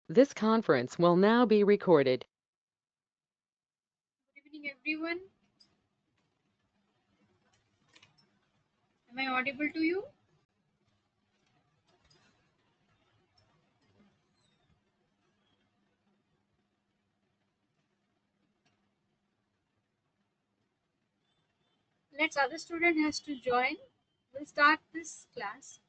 This conference will now be recorded. Good evening, everyone. Am I audible to you? Let's other student has to join. We'll start this class.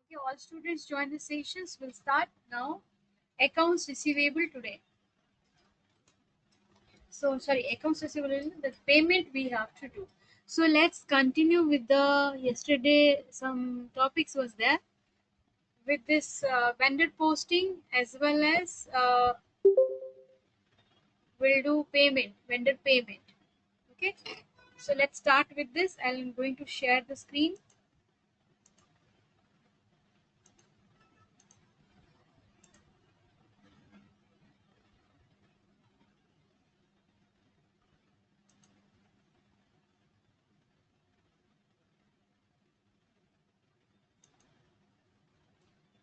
Okay, all students join the sessions. We'll start now. Accounts receivable today. So sorry, accounts receivable, the payment we have to do. So let's continue with the yesterday. Some topics was there with this vendor posting as well as we'll do payment, vendor payment. Okay, so let's start with this. I'm going to share the screen.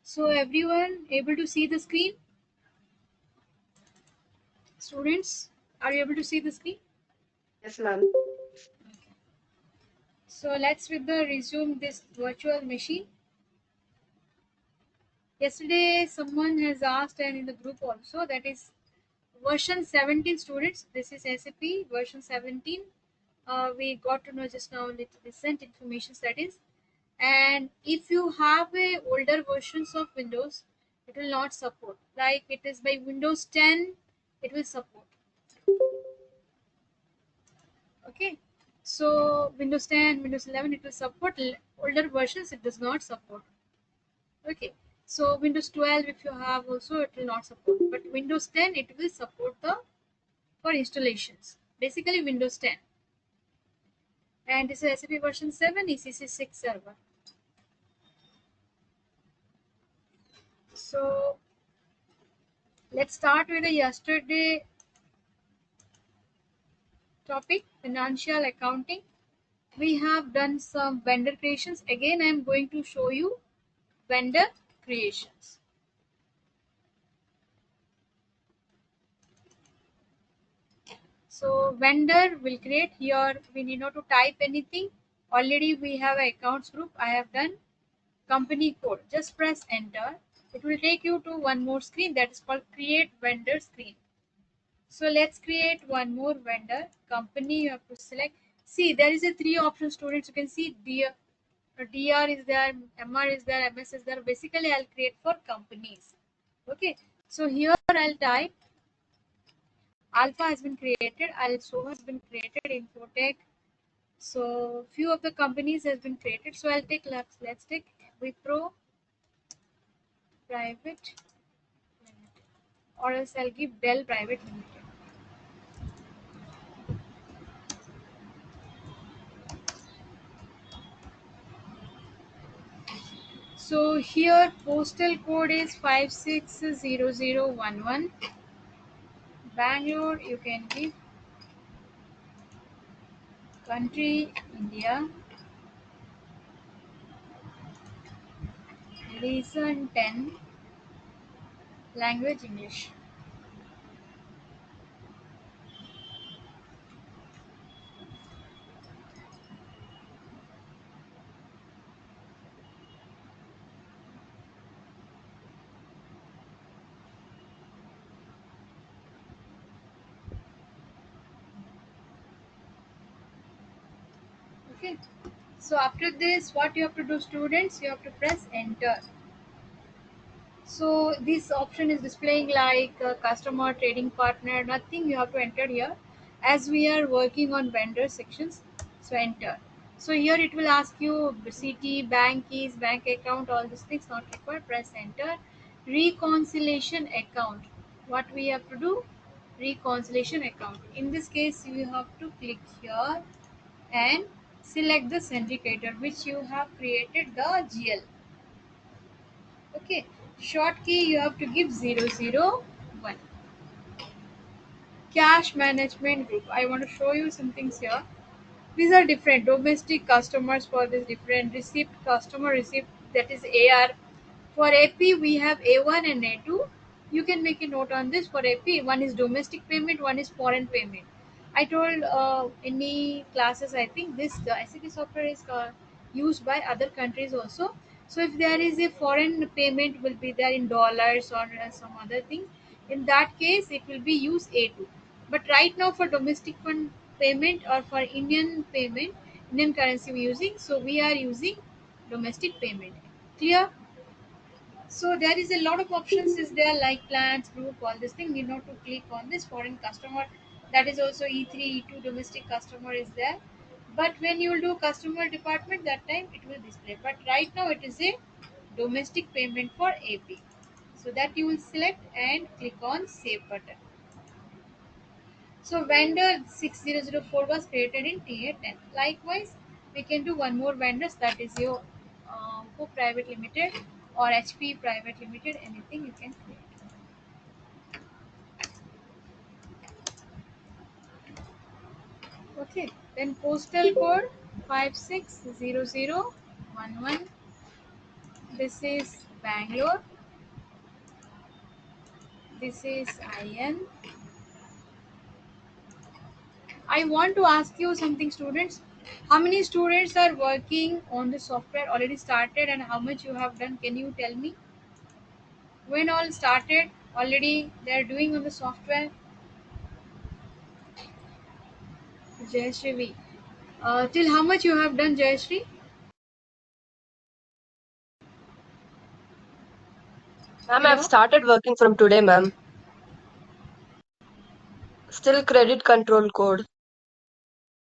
So everyone able to see the screen? Students, are you able to see the screen? Yes, ma'am. So let's with the resume this virtual machine. Yesterday someone has asked, and in the group also, that is version 17 students. This is SAP version 17. We got to know just now recent information, that is. And if you have a older versions of Windows, it will not support. Like it is by Windows 10, it will support. Okay, so Windows 10, Windows 11, it will support. Older versions it does not support. Okay, so Windows 12, if you have also, it will not support, but Windows 10 it will support the for installations, basically Windows 10. And this is SAP version 7 ECC 6 server. So let's start with the yesterday topic, financial accounting. We have done some vendor creations. Again, I am going to show you vendor creations. So vendor will create here. We need not to type anything. Already we have an accounts group. I have done company code. Just press enter. It will take you to one more screen that is called create vendor screen. So let's create one more vendor. Company you have to select. See, there is a three options, students. You can see DR is there, MR is there, MS is there. Basically, I'll create for companies. Okay. So here I'll type Alpha has been created, also has been created, Infotech. So few of the companies has been created. So I'll take let's take Wipro Private Limited. or else I'll give Dell Private Limited. So here postal code is 560011. Bangalore, you can give country India, lesson 10, language English. Okay. So after this, what you have to do, students? You have to press enter. So this option is displaying like customer, trading partner, nothing you have to enter here, as we are working on vendor sections. So enter. So here it will ask you city, bank keys, bank account, all these things not required. Press enter. Reconciliation account. What we have to do? Reconciliation account. In this case, you have to click here and select the syndicator which you have created the GL. Okay, short key you have to give 001. Cash management group. I want to show you some things here. These are different. Domestic customers for this different. Receipt customer receipt, that is AR. For AP we have A1 and A2. You can make a note on this. For AP, one is domestic payment, one is foreign payment. I told any classes, I think this the ICT software is used by other countries also. So if there is a foreign payment will be there in dollars or some other thing, in that case it will be use A2. But right now for domestic fund payment or for Indian payment, Indian currency we're using, so we are using domestic payment. Clear? So there is a lot of options is there like plans, group, all this thing. Need not to click on this foreign customer. That is also E3, E2 domestic customer is there. But when you will do customer department, that time it will display. But right now it is a domestic payment for AP. So that you will select and click on save button. So vendor 6004 was created in TA10. Likewise, we can do one more vendors, that is your Go Private Limited or HP Private Limited, anything you can create. Okay, then postal code 560011. This is Bangalore. This is IN. I want to ask you something, students. How many students are working on the software already started and how much you have done? Can you tell me? When all started already they're doing on the software? Jayashree, till how much you have done, Jayashree? Ma'am, I've Hello, started working from today, ma'am. Still credit control code,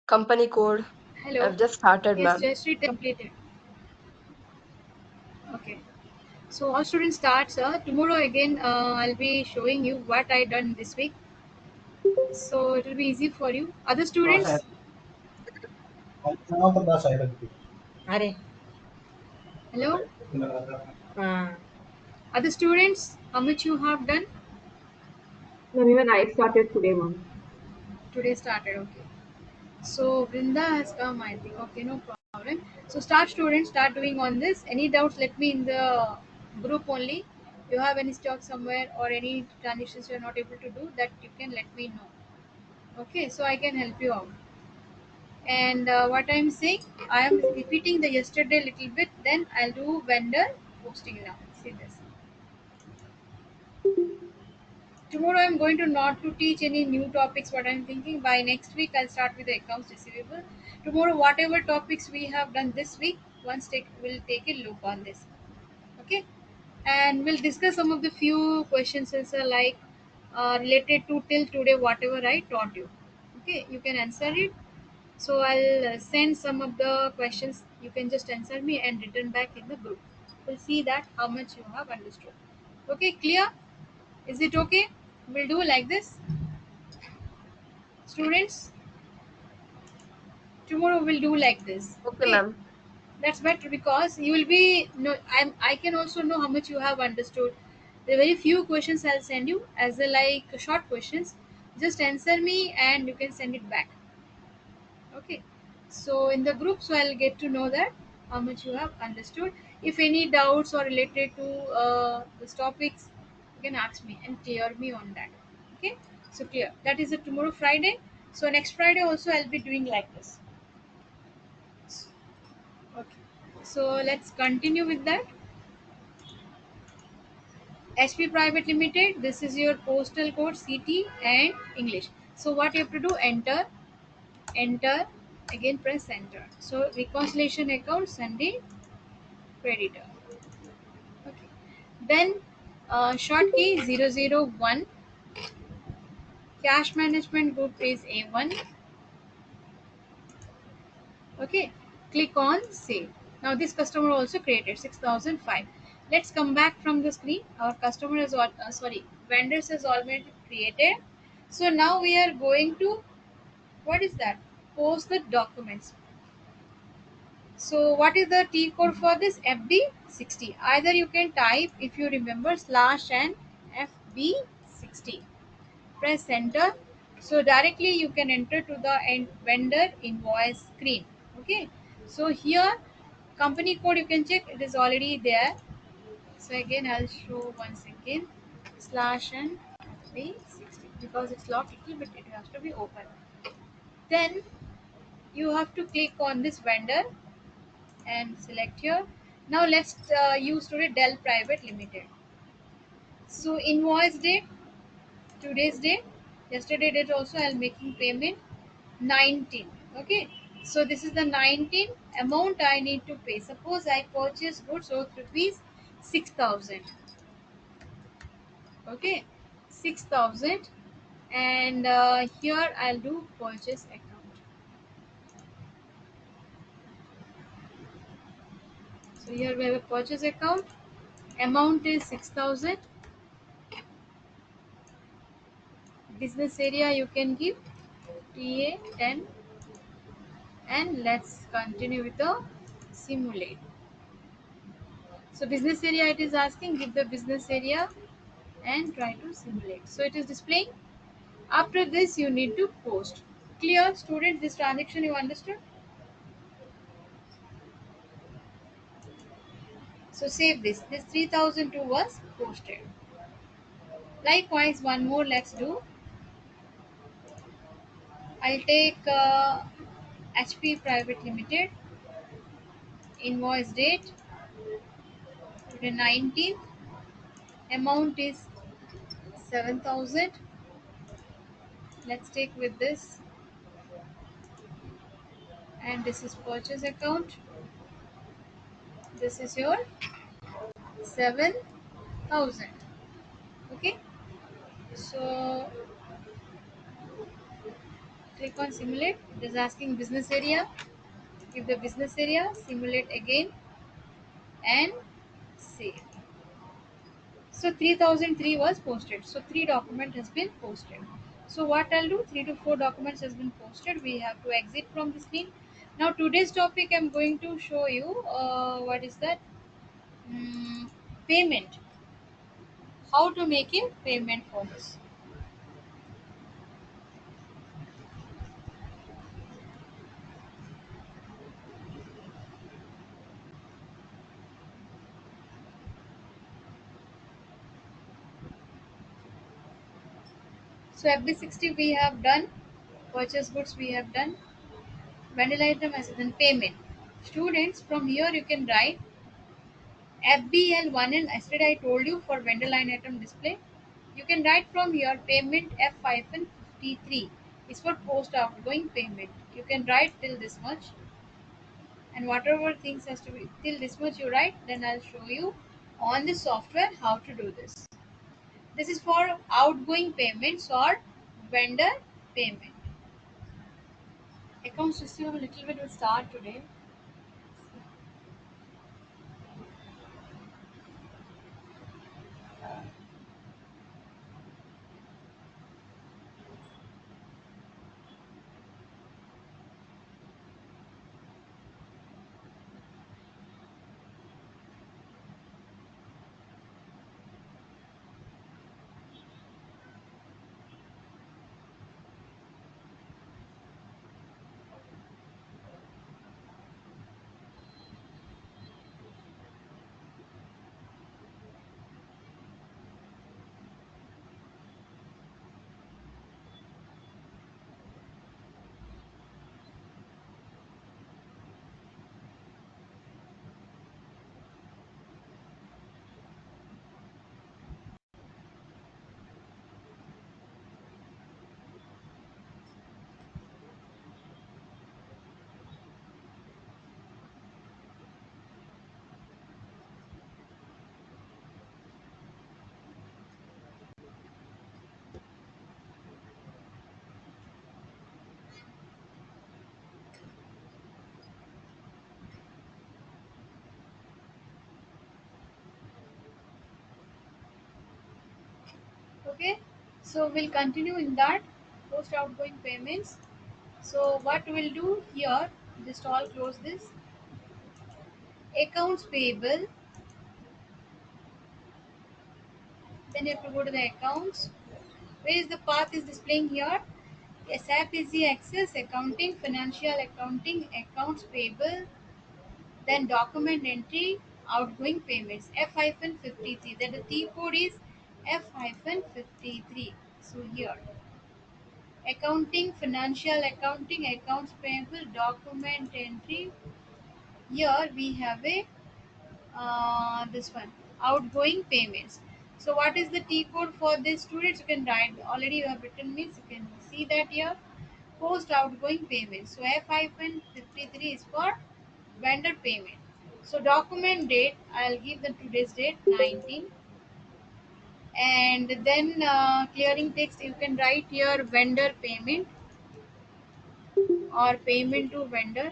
company code. hello. I've just started, Yes, ma'am. Jayashree completed. Okay. So all students starts tomorrow again. I'll be showing you what I done this week. So it will be easy for you. Other students, अरे hello. हाँ Other students, how much you have done? ma'am, even I started today, ma'am. Today started. Okay. So Brinda has come, I think. Okay, no problem. So start students, start doing on this. Any doubts, let me in the group only. You have any stock somewhere or any transitions you are not able to do, that you can let me know. Okay, so I can help you out. And what I'm saying, I am repeating the yesterday little bit. Then I'll do vendor posting now. See this. Tomorrow I'm going to not to teach any new topics. What I'm thinking, by next week I'll start with the accounts receivable. Tomorrow whatever topics we have done this week, once we'll take a look on this. Okay, and we'll discuss some of the few questions also, like related to till today whatever I taught you. Okay, you can answer it. So I'll send some of the questions. You can just answer me and return back in the group. We'll see that how much you have understood. Okay, clear? Is it okay? we'll do like this, students. Tomorrow we'll do like this. Okay, Okay, ma'am. that's better because you will be no. I can also know how much you have understood. There are very few questions I'll send you as a like short questions. Just answer me and you can send it back. Okay, so in the group, so I'll get to know that how much you have understood. If any doubts or related to this topics, you can ask me and clear me on that. Okay, so clear. That is it tomorrow Friday. So next Friday also I'll be doing like this. Okay, so let's continue with that. HP Private Limited. This is your postal code CT and English. So what you have to do? Enter, again press enter. So reconciliation account Sunday creditor. Okay. Then short key 001. Cash management group is A1. Okay. Click on save. Now this customer also created 6005. Let's come back from the screen. Our customer is vendors is already created. So now we are going to, what is that? Post the documents. So what is the T code for this? FB60. Either you can type, if you remember, slash and FB60. Press enter. So directly you can enter to the vendor invoice screen. Okay. So here company code you can check, it is already there. So again I'll show once again, slash and FB60, because it's locked little bit, it has to be open. Then you have to click on this vendor and select here. Now let's use today Dell Private Limited. So invoice date, today's date, yesterday date also I'll making payment 19. Okay, so this is the 19 amount I need to pay. Suppose I purchase goods worth rupees 6,000. Okay, 6,000, and here I'll do purchase account. So here we have a purchase account. Amount is 6,000. Business area you can give TA 10, and let's continue with the simulate. So business area it is asking, give the business area and try to simulate. So it is displaying. After this you need to post. Clear, student, this transaction you understood? So save this. This 3002 was posted. Likewise, one more let's do. I'll take HP Private Limited. Invoice date today 19th. Amount is 7,000. Let's take with this, and this is purchase account. This is your 7,000. Okay, so click on simulate. It is asking business area. Give the business area, simulate again, and save. So 3003 was posted. So 3 document has been posted. So what I'll do, 3 to 4 documents has been posted. We have to exit from the screen. Now today's topic I'm going to show you what is that? Payment. How to make a payment for this. So FB60 we have done. Purchase goods we have done. Vendor item as then payment. Students, from here you can write FBL1, and yesterday I told you for vendor line item display. You can write from here payment F-53 is for post outgoing payment. You can write till this much, and whatever things has to be till this much you write, then I'll show you on the software how to do this. This is for outgoing payments or vendor payment. Accounts receivable a little bit will start today. Okay, so we'll continue in that post outgoing payments. So what we'll do here, just all close this. Accounts payable, then you have to go to the accounts. Where is the path is displaying here? SAP is the access, accounting, financial accounting, accounts payable, then document entry, outgoing payments, F-53. Then the T code is F-53. So here, accounting, financial accounting, accounts payable, document entry. Here we have a this one, outgoing payments. So what is the T code for this students? You can write, already you have written means you can see that here. Post outgoing payments. So F-53 is for vendor payment. So document date, I'll give the today's date 19, and then clearing text you can write here vendor payment or payment to vendor,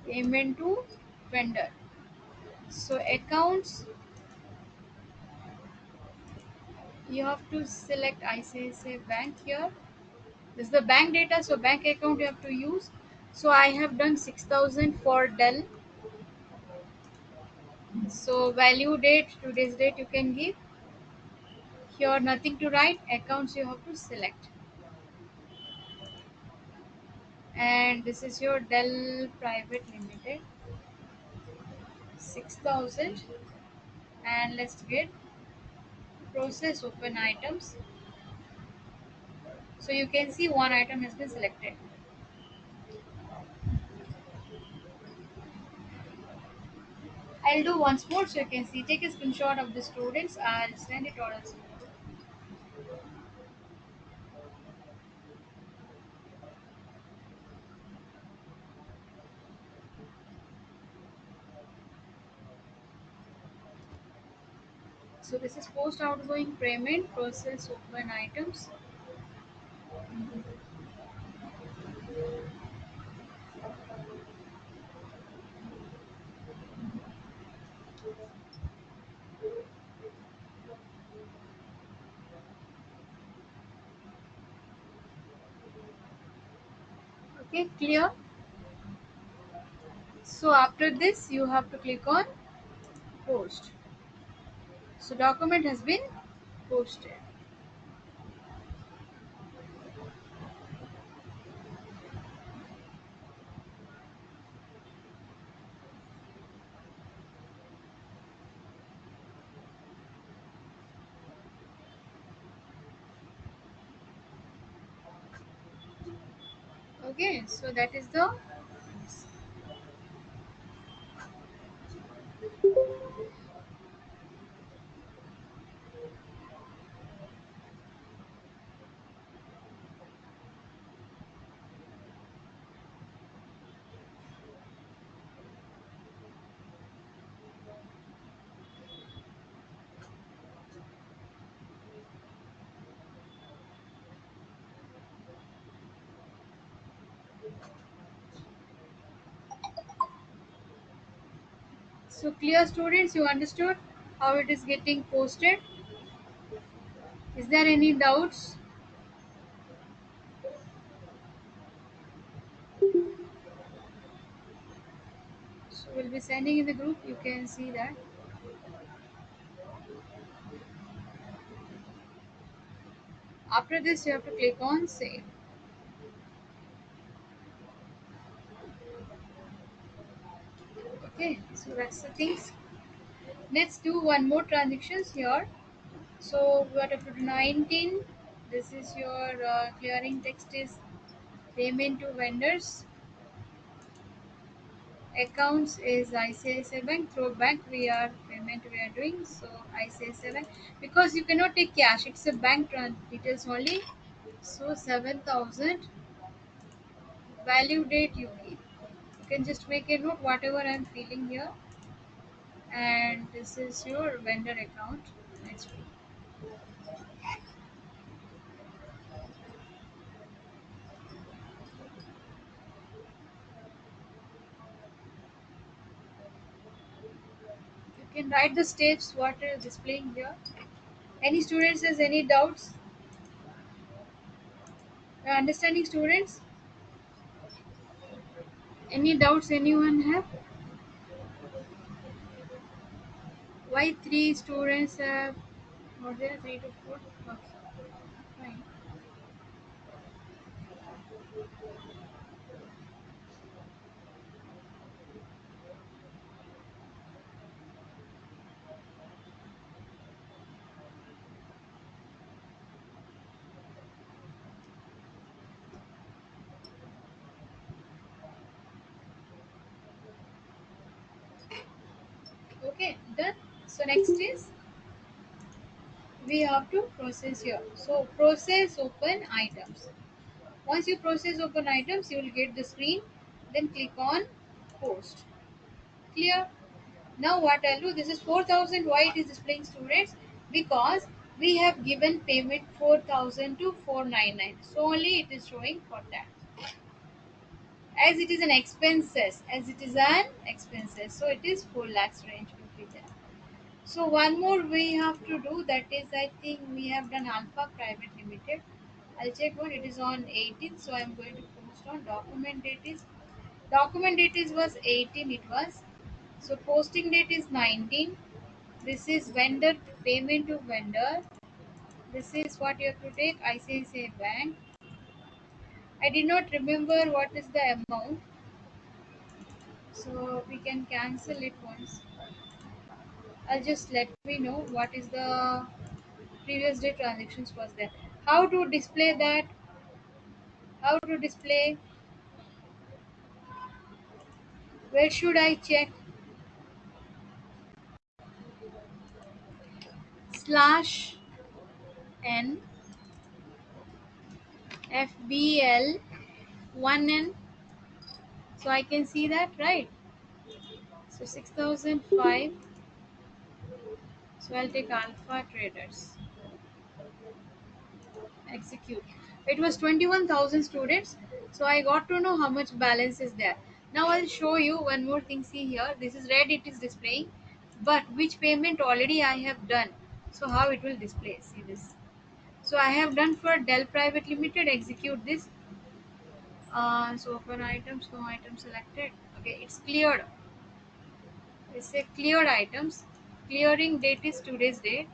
payment to vendor. So accounts, you have to select ICICI Bank here. This is the bank data, so bank account you have to use. So I have done 6,000 for Dell. So value date, today's date you can give. Here nothing to write, accounts you have to select. And this is your Dell Private Limited, 6,000. And let's get process open items. So you can see one item has been selected. I'll do once more so you can see. Take a screenshot of the students. I'll send it all as well. So this is post outgoing payment, process open items. Okay, clear? So after this you have to click on post. So document has been posted. Okay, so that is the. So clear students, you understood how it is getting posted? Is there any doubts? So we'll be sending in the group, you can see that. After this you have to click on save. Okay, so that's the things. Let's do one more transactions here. So we are up to 19. This is your clearing text is payment to vendors. Accounts is ICICI Bank. Through bank we are payment we are doing. So ICICI Bank, because you cannot take cash. It's a bank details only. So 7,000. Value date you give. You can just make a note whatever I'm feeling here. And this is your vendor account. Next. can write the steps what is displaying here. Any students has any doubts? Understanding students? Any doubts anyone have? Why three students have more than 3 to 4? Okay, fine. Okay, done. So next is we have to process here. So process open items. Once you process open items, you will get the screen. Then click on post. Clear? Now what I'll do, this is 4,000. Why it is displaying students? Because we have given payment 4,000 to 499. So only it is showing for that. As it is an expenses, so it is 4 lakhs range will be there. So one more we have to do, that is I think we have done Alpha Private Limited. I'll check what it is on 18th, so I'm going to post on document date is was 18 it was. So posting date is 19. This is vendor payment to vendor. This is what you have to take ICICI Bank. I did not remember what is the amount, so we can cancel it once. I'll just let me know what is the previous day transactions was there. How to display that? How to display? Where should I check? Slash n FBL 1n. So I can see that, right? So 6005. So I'll take Alpha Traders. Execute. It was 21,000 students. So I got to know how much balance is there. Now I'll show you one more thing. See here. This is red. It is displaying. But which payment already I have done. So how it will display. See this. So I have done for Dell Private Limited. Execute this. So open items. No item selected. Okay. It's cleared. It's a cleared items. Clearing date is today's date.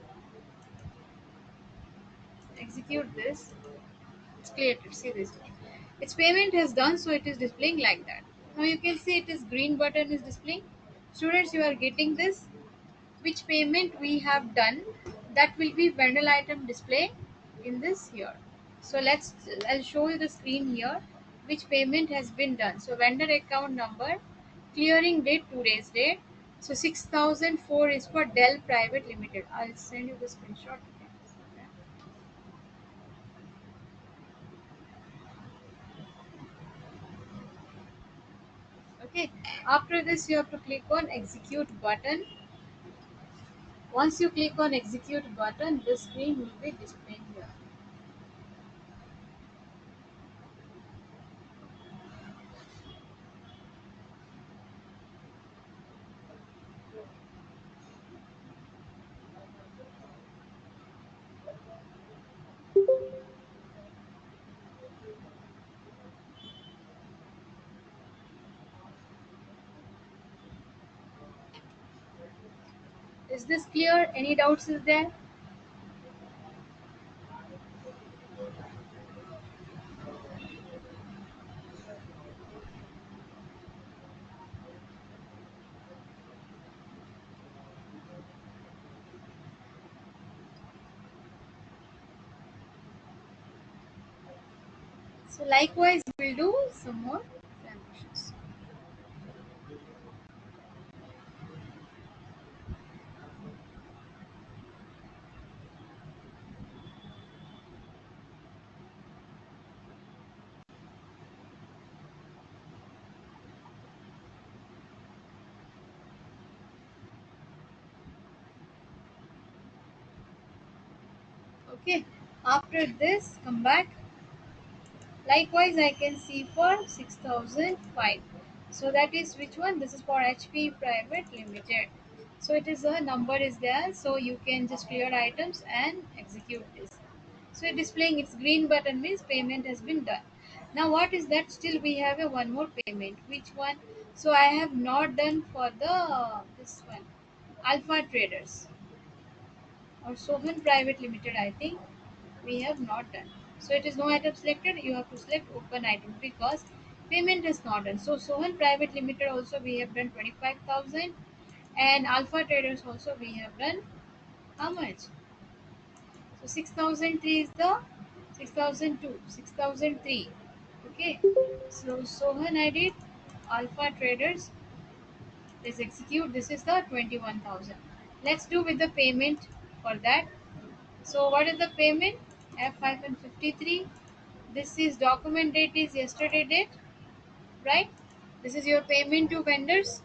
Execute this. It's created. See this. Its payment is done, so it is displaying like that. Now you can see it is green button is displaying. Students, you are getting this. Which payment we have done, that will be vendor item display in this here. So I'll show you the screen here. Which payment has been done. So vendor account number, clearing date today's date. So 6004 is for Dell Private Limited. I'll send you the screenshot. Okay, after this you have to click on execute button. Once you click on execute button, the screen will be displaying here. Is this clear? Any doubts is there? So likewise we'll do some more transactions. Okay, after this come back. Likewise I can see for 6005. So that is which one? This is for HP Private Limited. So it is a number is there, so you can just clear items and execute this. So it's displaying its green button means payment has been done. Now what is that? Still we have a one more payment. Which one? So I have not done for the this one, Alpha Traders or Sohan Private Limited. I think we have not done. So it is no item selected. You have to select open item because payment is not done. So Sohan Private Limited also we have done 25,000, and Alpha Traders also we have done how much? So 6003 is the 6002, 6003. Okay. So Sohan I did, Alpha Traders. Let's execute. This is the 21,000. Let's do with the payment for that. So what is the payment? F553. This is document date is yesterday date, right? This is your payment to vendors.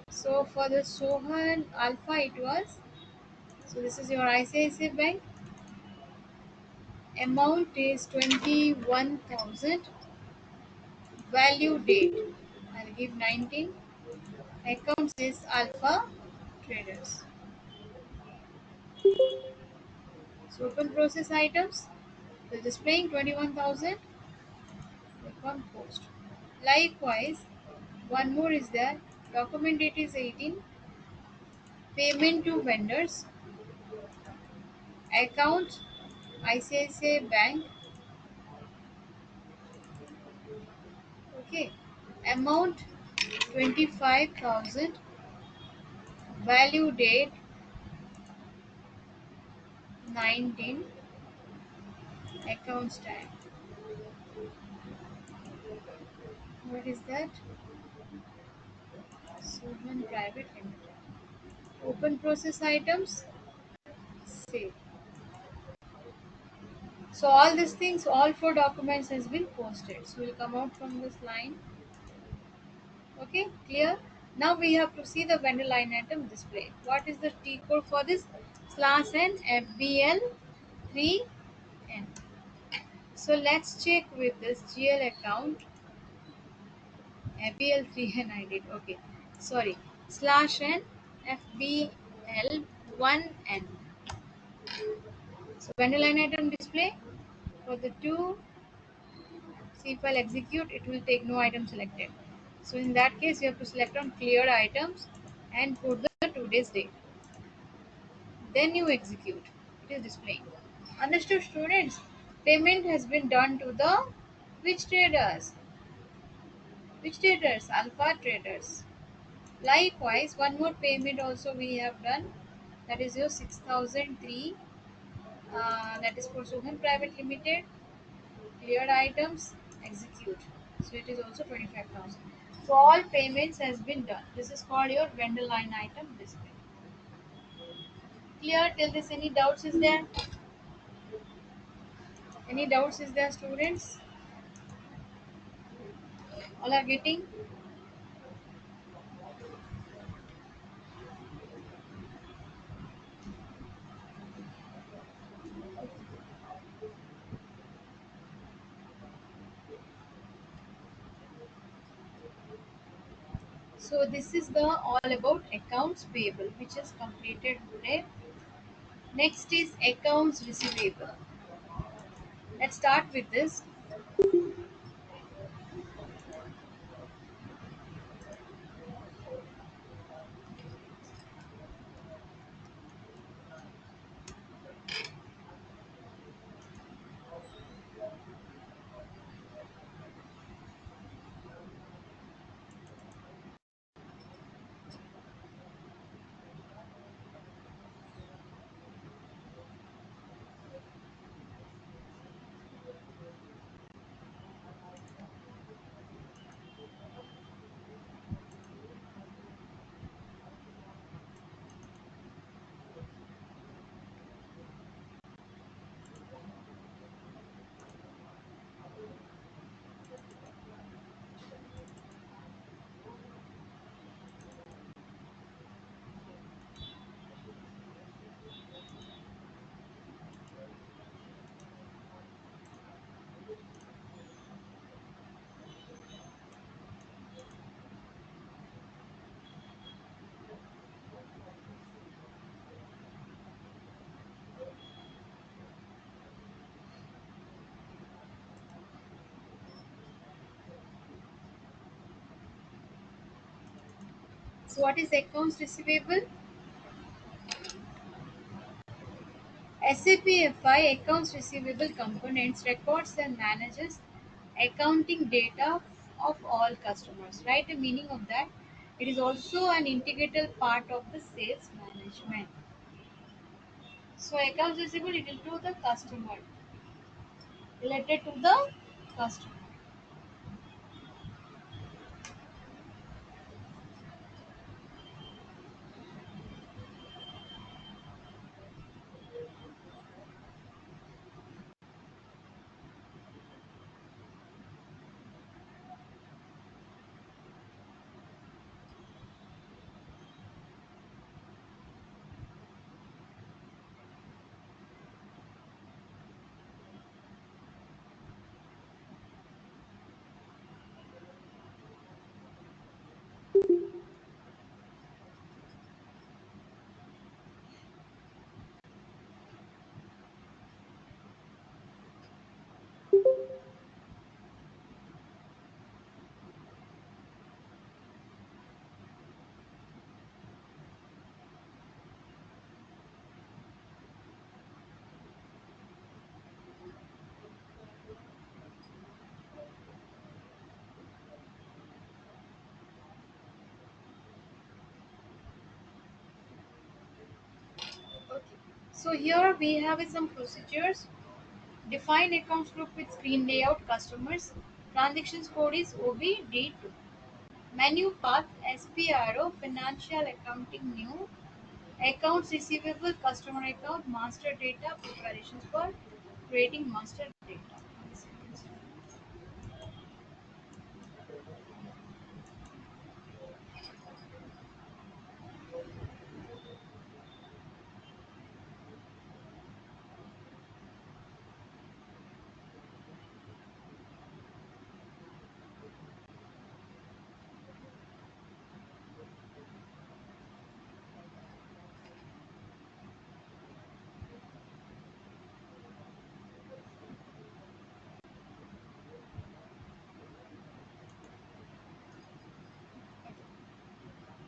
So for the Sohan Alpha it was. So this is your ICICI Bank. Amount is 21,000. Value date, I'll give 19. Accounts is Alpha Traders. So open process items. So displaying 21,000. Click on post. Likewise, one more is there. Document date is 18. Payment to vendors. Account ICICI Bank. Okay. Amount 25,000. Value date 19. Accounts time. What is that? Sohan Private Limited. Open process items. Save. So all these things, all four documents has been posted. So we'll come out from this line. Okay, clear? Now we have to see the vendor line item display. What is the T code for this? Slash N FBL 3N. So let's check with this GL account. FBL 3N I did. Okay. Sorry. Slash N FBL 1N. So vendor line item display for the two. See if I'll execute, it will take no item selected. So in that case, you have to select on cleared items and put the today's date. Then you execute. It is displaying. Understood, students? Payment has been done to the which traders? Which traders? Alpha traders. Likewise, one more payment also we have done. That is your 6003. That is for Sohan Private Limited. Cleared items, execute. So it is also 25,000. So all payments has been done. This is called your vendor line item display. Clear till this? Any doubts is there? Any doubts is there, students? All are getting? So this is the all about accounts payable, which is completed today. Next is accounts receivable. Let's start with this. What is accounts receivable? SAP FI accounts receivable components records and manages accounting data of all customers. Write the meaning of that. It is also an integral part of the sales management. So accounts receivable related to the customer. Related to the customer. Okay. So here we have some procedures. Define accounts group with screen layout customers. Transactions code is OBD2. Menu path SPRO financial accounting new. Accounts receivable customer account master data preparations for creating master data.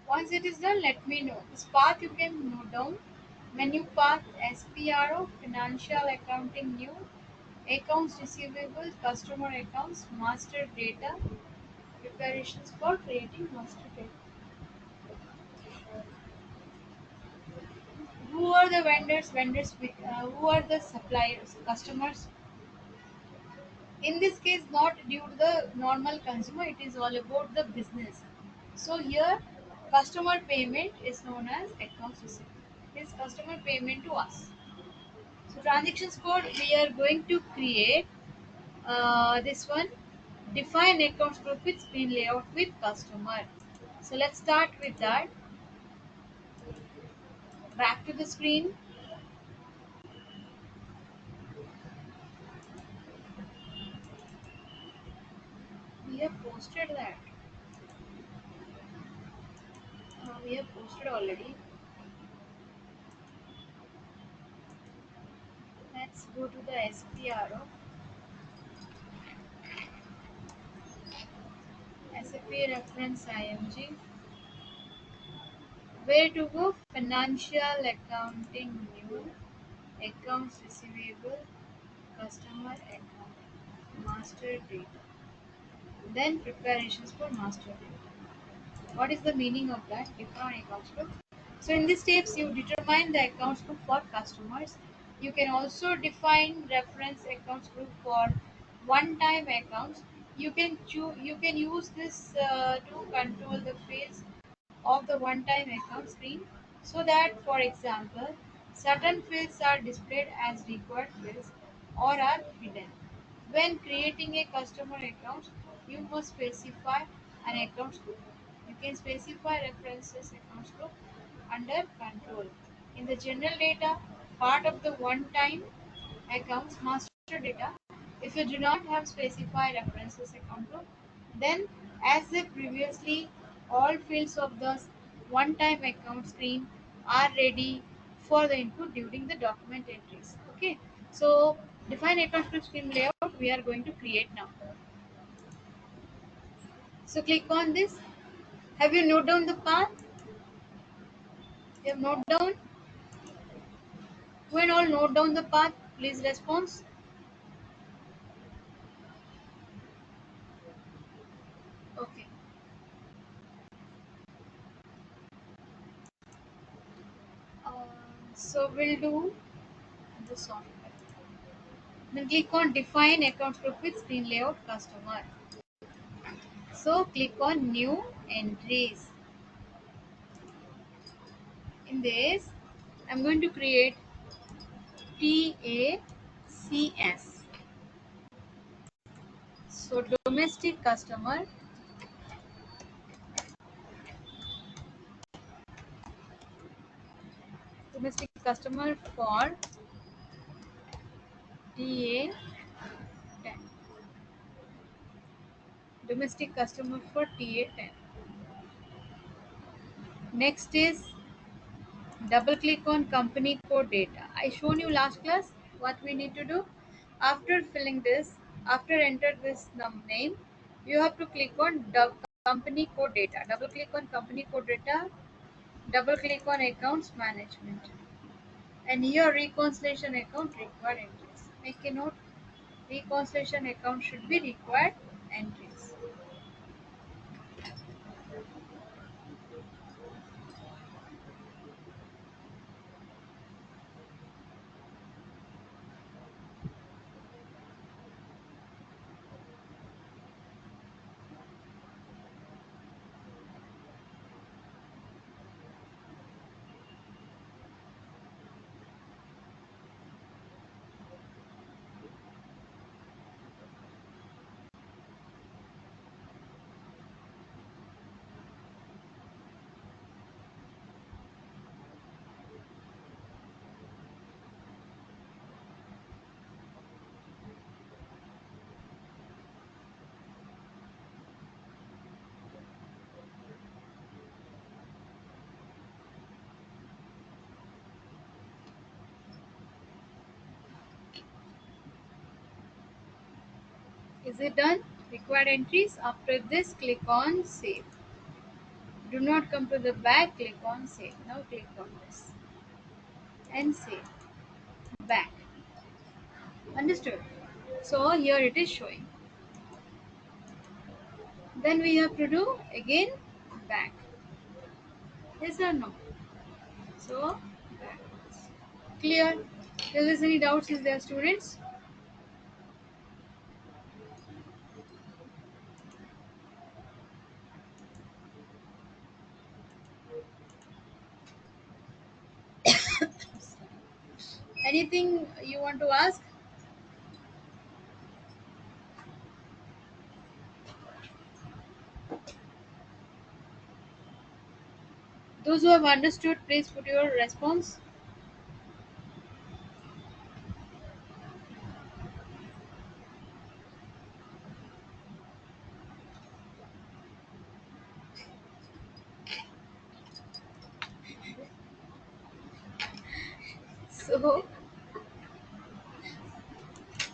Once it is done, let me know. This path you can note down. Menu path SPRO financial accounting new. Accounts receivable customer accounts master data preparations for creating master data. Who are the vendors? Who are the suppliers? Customers. In this case, not due to the normal consumer. It is all about the business. So here, customer payment is known as accounts receivable. It is customer payment to us. So transactions code we are going to create this one. Define accounts group with screen layout with customer. So let's start with that. Back to the screen. We have posted that. We have posted already. Let's go to the SPRO. SAP reference IMG. Where to go? Financial accounting new. Accounts receivable. Customer account. Master data. Then preparations for master data. What is the meaning of that? Define accounts group. So in these steps, you determine the accounts group for customers. You can also define reference accounts group for one-time accounts. You can use this to control the fields of the one-time account screen so that, for example, certain fields are displayed as required fields or are hidden. When creating a customer account, you must specify an accounts group. You can specify references accounts group under control. In the general data part of the one-time accounts master data, if you do not have specified references account group, then as if previously, all fields of the one-time account screen are ready for the input during the document entries. Okay, so define account group screen layout we are going to create now. So click on this. Have you noted down the path? You have note down? Who and all note down the path? Please response. Okay. So we'll do the software. Then click on define accounts group with screen layout customer. So click on new entries. In this, I'm going to create TACS. So domestic customer, for TA10. Domestic customer for TA10. Next is double click on company code data. I shown you last class what we need to do. After filling this, after enter this name, you have to click on company code data. Double click on company code data. Double click on accounts management. And here reconciliation account required entries. Make a note. Reconciliation account should be required entries. Is it done? Required entries. After this, click on save. Do not come to the back, click on save. Now click on this and save. Back. Understood? So here it is showing. Then we have to do again back. Yes or no? So backwards. Clear? If there is any doubts, is there students? Anything you want to ask? Those who have understood, please put your response. So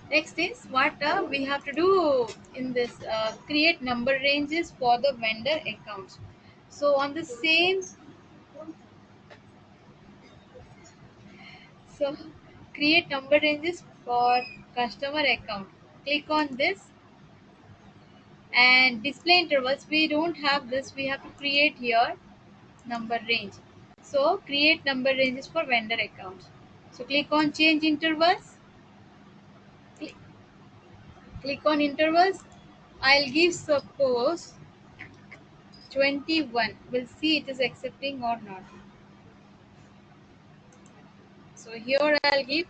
next is what we have to do in this create number ranges for the vendor accounts. So on the same, so create number ranges for customer account. Click on this and display intervals. We don't have this. We have to create here number range. So create number ranges for vendor accounts. So click on change intervals. Click, click on intervals. I'll give suppose 21. We'll see it is accepting or not. So here I'll give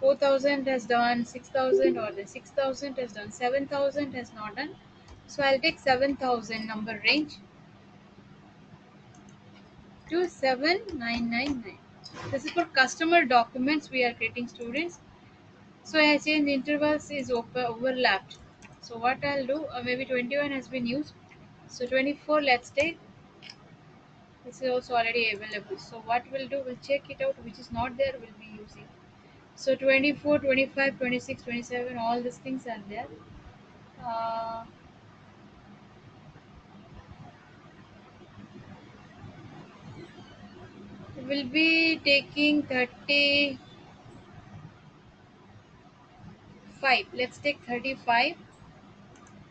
4,000 has done, 6,000 or the 6,000 has done, 7,000 has not done. So I'll take 7,000 number range to 7,999. This is for customer documents we are creating, students. So I change intervals is overlapped. So what I'll do, maybe 21 has been used. So 24 let's take. This is also already available. So what we'll do, we'll check it out, which is not there, we'll be using. So 24, 25, 26, 27, all these things are there. Uh, We'll be taking 35. Let's take 35.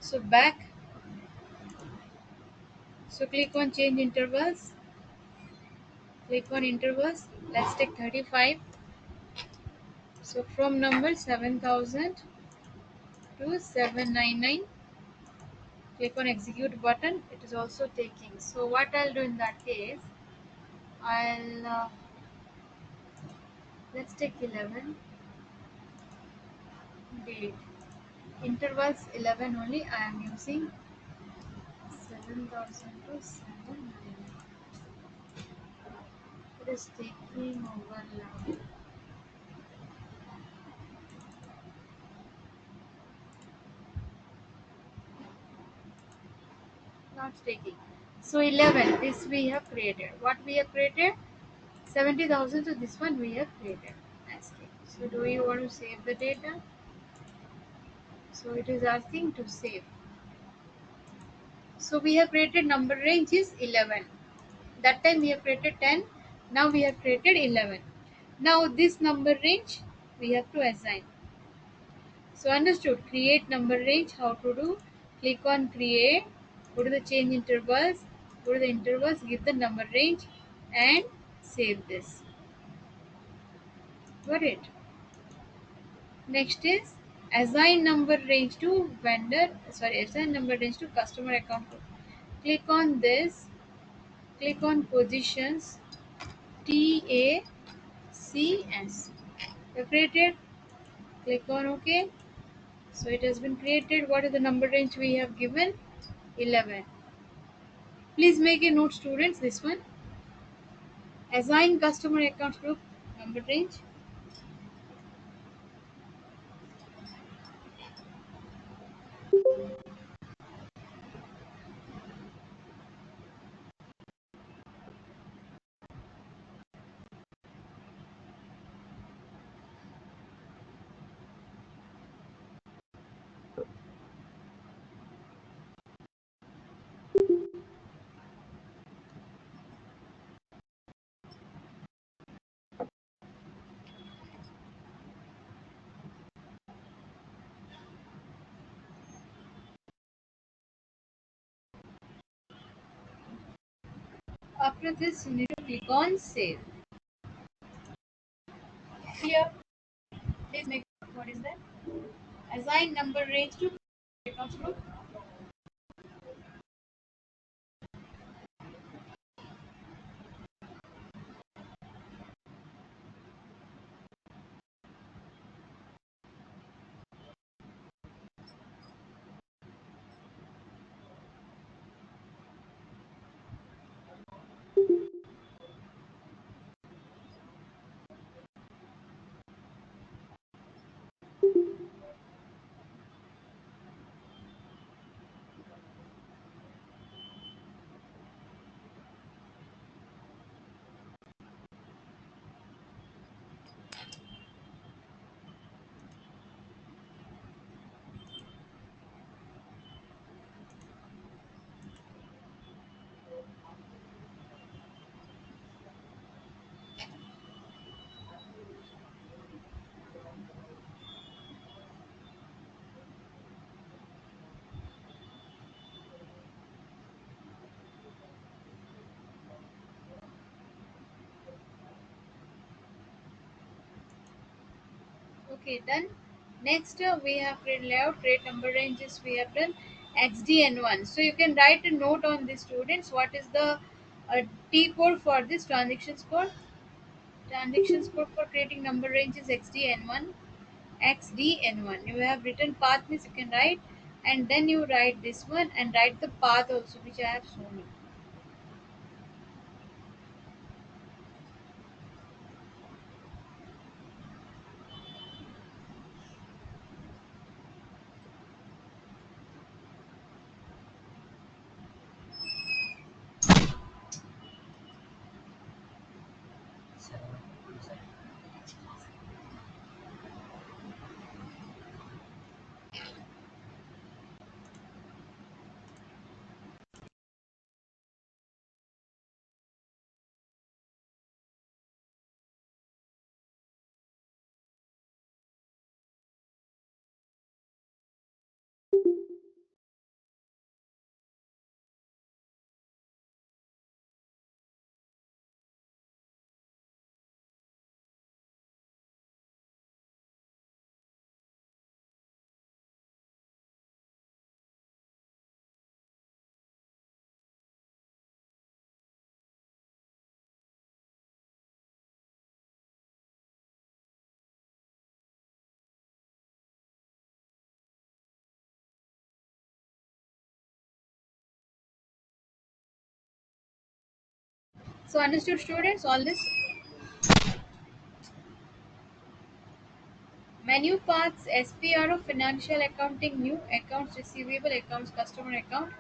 So back. So click on change intervals. Click on intervals. Let's take 35. So from number 7000 to 799. Click on execute button. It is also taking. So what I'll do in that case, I'll let's take 11. Delete. Intervals 11 only. I am using 7000 to 799. It is taking over now. Not taking. So 11. This we have created. What we have created? 70,000. So this one we have created. Asking. So do you want to save the data? So it is asking to save. So we have created number range is 11. That time we have created 10. Now we have created 11. Now this number range we have to assign. So understood. Create number range. How to do? Click on create. Go to the change intervals. Go to the intervals. Give the number range and save this. Got it? Next is assign number range to vendor. Sorry, assign number range to customer account. Click on this. Click on positions. TACS. Created. Click on OK. So it has been created. What is the number range we have given? 11. Please make a note, students. This one. Assign customer account group number range. After this, you need to click on save. Here, please make what is that? Assign number range to accounts group. Okay, done. Next, we have create layout, create number ranges. We have done XDN1. So you can write a note on this, students. What is the T code for this transactions code? Transactions code for creating number range is XDN1. XDN1. You have written path means you can write, and then you write this one and write the path also, which I have shown you. So understood, students, all this? Menu paths, SPRO, financial accounting, new accounts receivable, accounts customer account,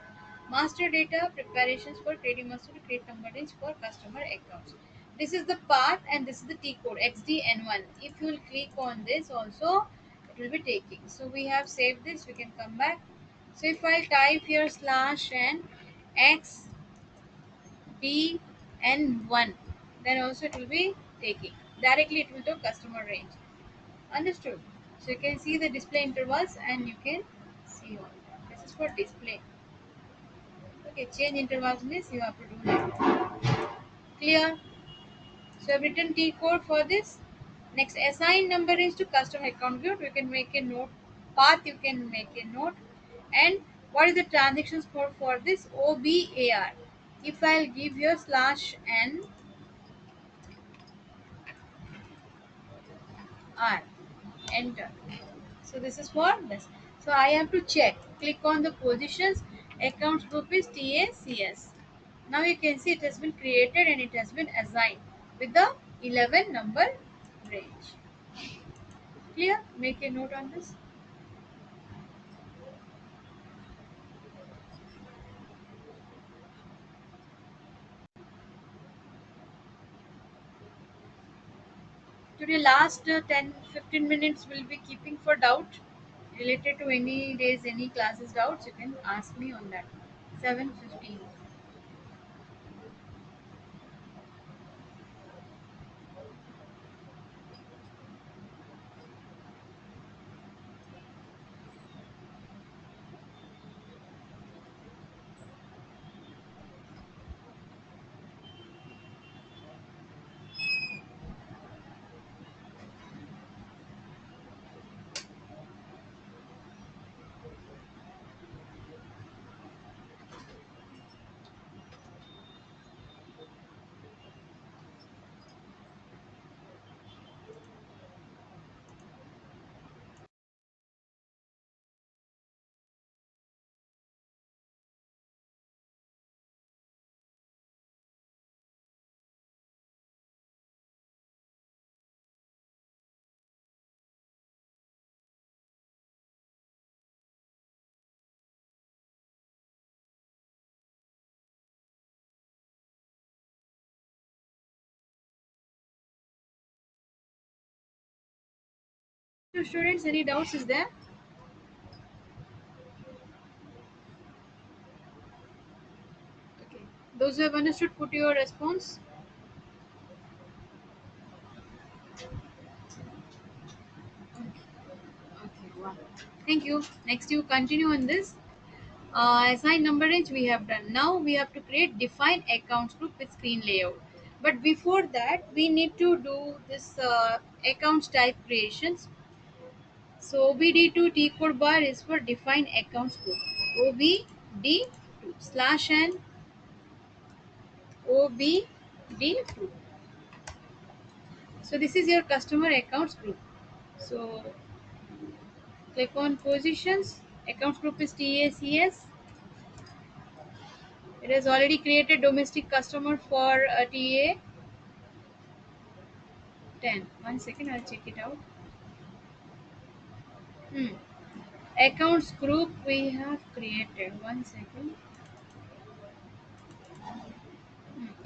master data, preparations for trading master to create number range for customer accounts. This is the path and this is the T code XDN1. If you will click on this also, it will be taking. So we have saved this, we can come back. So if I type here slash and XDN1, then also it will be taking. Directly it will do customer range. Understood. So you can see the display intervals and you can see all that. This is for display. Okay, change intervals means you have to do that. Clear? So I've written T code for this. Next, assign number is to custom account view. You can make a note. Path you can make a note. And what is the transactions code for this? OBAR. If I'll give you slash N R, enter. So this is for this. So I have to check. Click on the positions. Accounts group is TACS. Now you can see it has been created and it has been assigned with the 11 number range. Clear? Make a note on this. Today last 10-15 minutes will be keeping for doubt related to any days, any classes doubts. You can ask me on that. 7:15. So students, any doubts is there? Okay. Those who have understood, put your response. Okay, wow. Thank you. Next, you continue on this. Assign number range we have done. Now we have to create define accounts group with screen layout. But before that, we need to do this accounts type creations. So OBD2 T code bar is for define accounts group. OBD2 slash and OBD2. So this is your customer accounts group. So click on positions. Accounts group is TACS. It has already created domestic customer for TA 10. 1 second, I'll check it out. Hmm. Accounts group we have created. 1 second.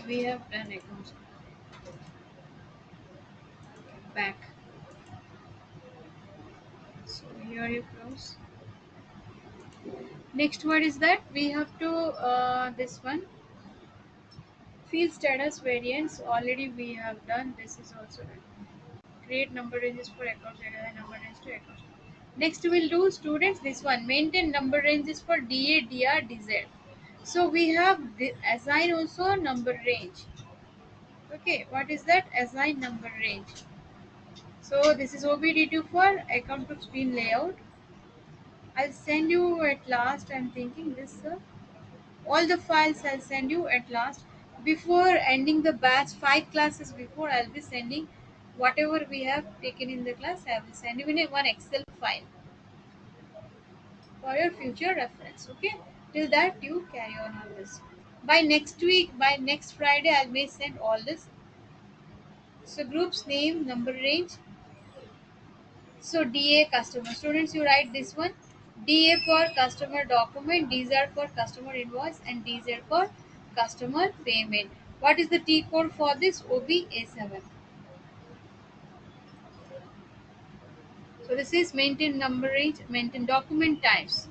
We have done accounts back. So here you close. Next word is that we have to this one field status variants already we have done. This is also done. Create number ranges for accounts data and number range to accounts. Next we'll do students this one maintain number ranges for DA, DR, DZ. So we have the assign also number range. Okay, what is that? Assign number range. So this is OBD2 for account group screen layout. I'll send you at last. I'm thinking this all the files I'll send you at last before ending the batch. 5 classes before I'll be sending whatever we have taken in the class. I will send you in a one Excel file for your future reference. Okay. Till that you carry on this. By next week, by next Friday, I may send all this. So group's name, number range. So DA customer. Students, you write this one. DA for customer document, DZ for customer invoice, and DZ for customer payment. What is the T code for this? OBA7. So this is maintain number range, maintain document types.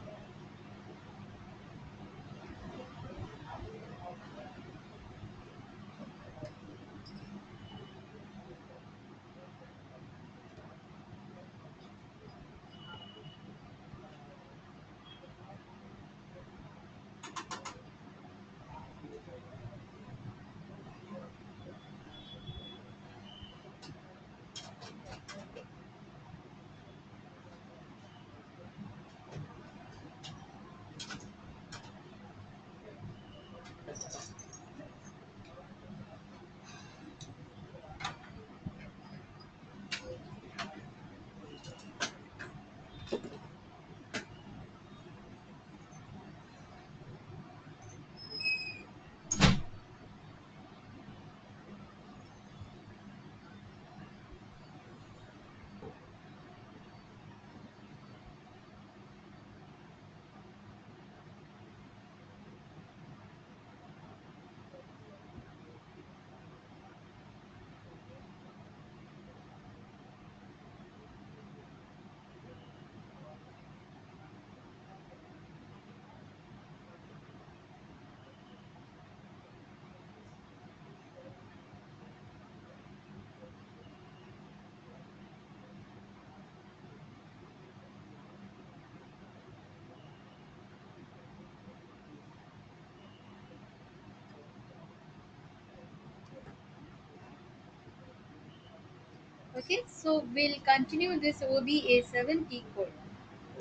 Okay, so we'll continue this OBA7 T code.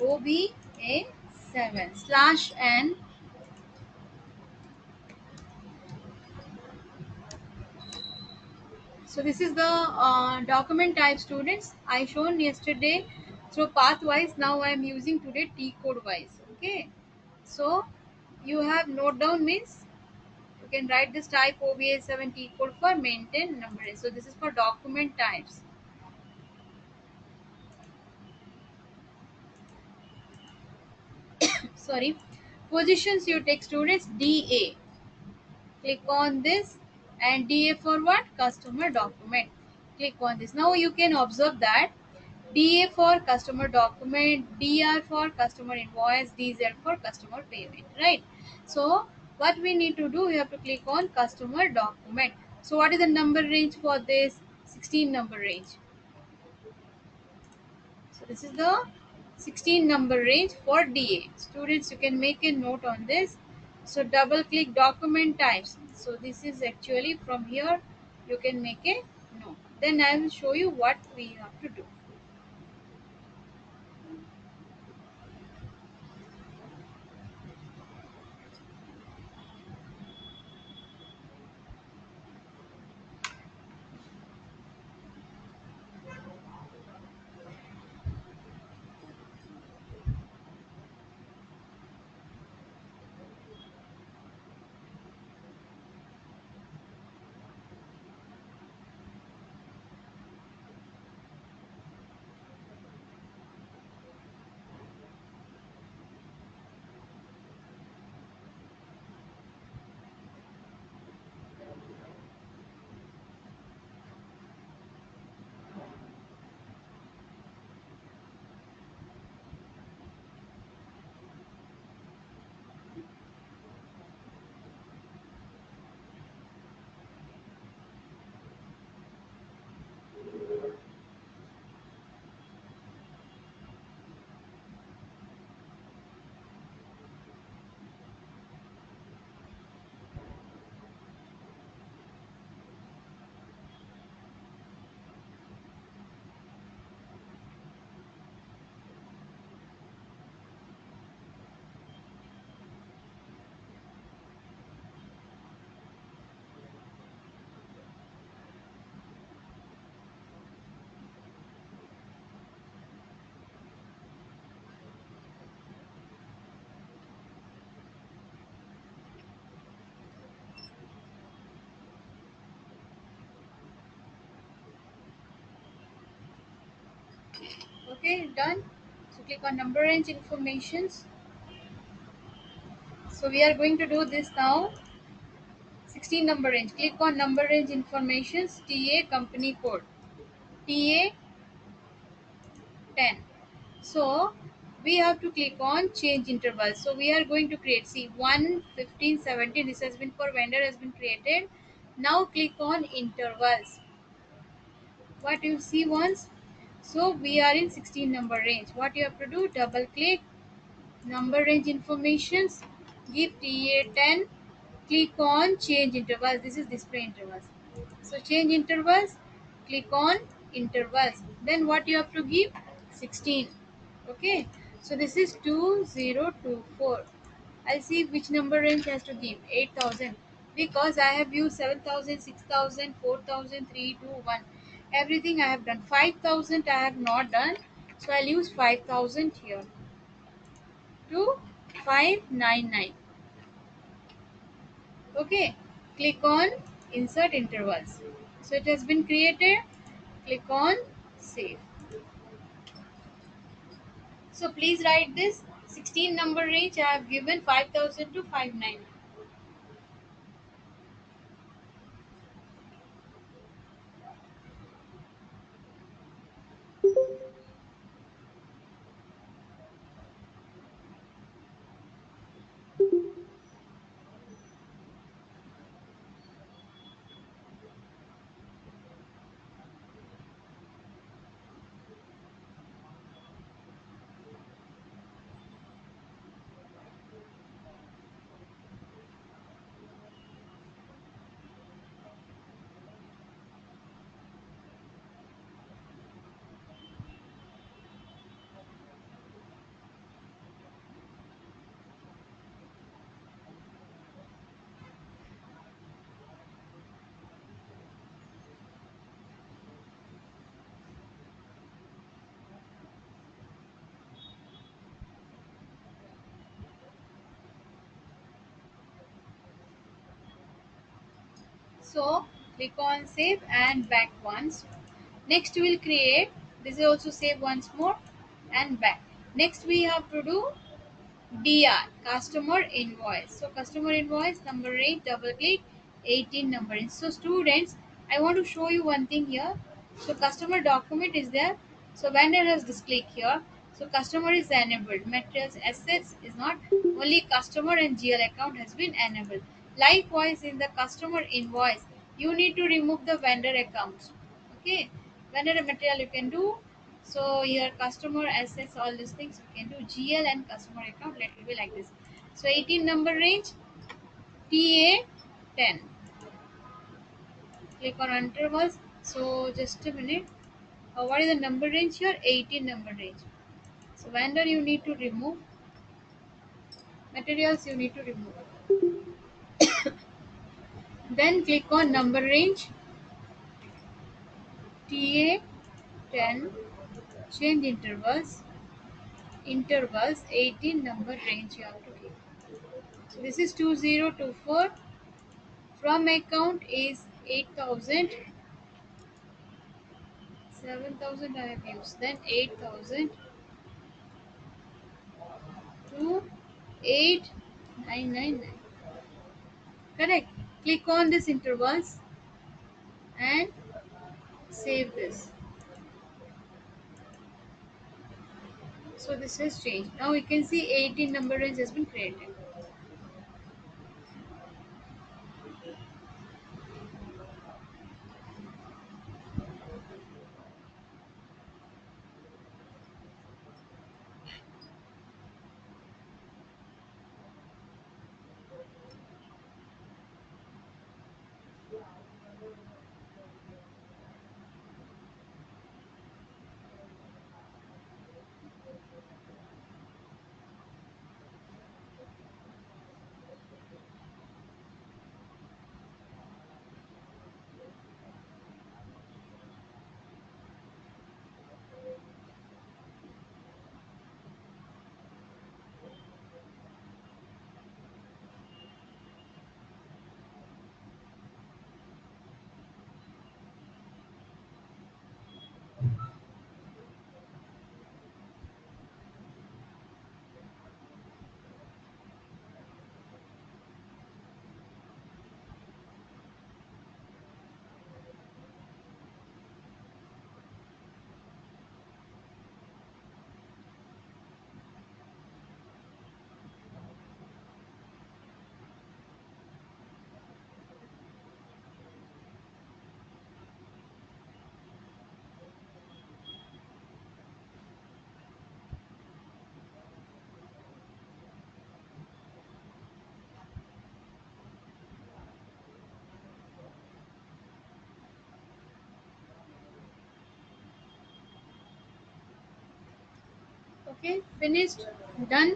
OBA7 slash n. So this is the document type, students. I shown yesterday. So pathwise, now I am using today T code wise. Okay. So you have note down means you can write this type OBA7 T code for maintain number. So this is for document types. Sorry. Positions you take, students, DA. Click on this, and DA for what? Customer document. Click on this. Now you can observe that DA for customer document, DR for customer invoice, DZ for customer payment, right? So what we need to do, we have to click on customer document. So what is the number range for this? 16 number range. So this is the 16 number range for DA. Students, you can make a note on this. So double click document types. So this is actually from here you can make a note. Then I will show you what we have to do. Okay, done. So click on number range informations. So we are going to do this now. 16 number range. Click on number range informations, TA company code. TA 10. So we have to click on change interval. So we are going to create, see, 1, 15, 17. This has been for vendor has been created. Now click on intervals. What you see once. So we are in 16 number range. What you have to do, double click number range informations, give TA 10, click on change intervals. This is display intervals. So change intervals, click on intervals. Then what you have to give, 16. Okay, so this is 2024. I'll see which number range has to give 8000, because I have used 7000, 6000, 4000, 3, 2, 1. Everything I have done. 5000 I have not done, so I'll use 5000 here. 2599. Okay, click on insert intervals. So it has been created. Click on save. So please write this 16 number range. I have given 5000 to 59. So click on save and back once. Next we will create. This is also save once more and back. Next we have to do DR, customer invoice. So customer invoice number 8, double click 18 number. So students, I want to show you one thing here. So customer document is there. So vendor has this click here. So customer is enabled. Materials assets is not. Only customer and GL account has been enabled. Likewise in the customer invoice, you need to remove the vendor accounts. Okay. Vendor and material you can do. So your customer assets, all these things you can do. GL and customer account, let it be like this. So 18 number range, TA 10. Click on intervals. So just a minute. What is the number range here? 18 number range. So vendor you need to remove. Materials you need to remove. Then click on number range, TA 10. Change intervals. Intervals 18 number range you have to give. So this is 2024. From account is 8000. 7000 I have used. Then 8000 to 8999. Correct. Click on this intervals and save this. So this has changed. Now we can see 18 number range has been created. Okay, finished, done.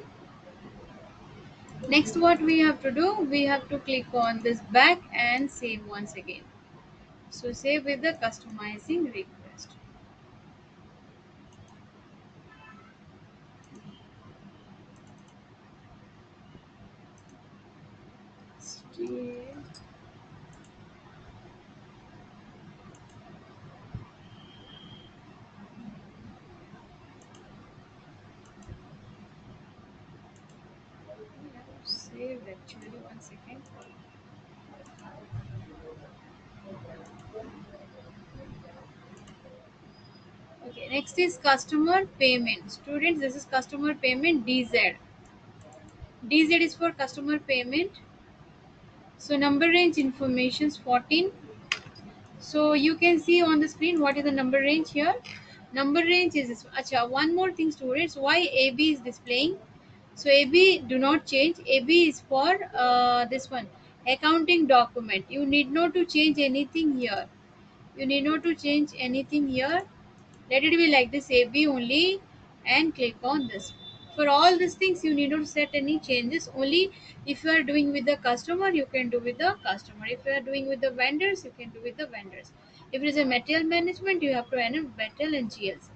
Next, what we have to do, we have to click on this back and save once again. So save with the customizing request. Still- Saved actually, one second. Okay, next is customer payment. Students, this is customer payment DZ. DZ is for customer payment. So number range information is 14. So you can see on the screen what is the number range here. Number range is this. Acha, one more thing, students. Why AB is displaying? So AB do not change. AB is for this one accounting document. You need not to change anything here. You need not to change anything here. Let it be like this AB only and click on this. For all these things you need not to set any changes. Only if you are doing with the customer you can do with the customer. If you are doing with the vendors you can do with the vendors. If it is a material management you have to enter material and GLs.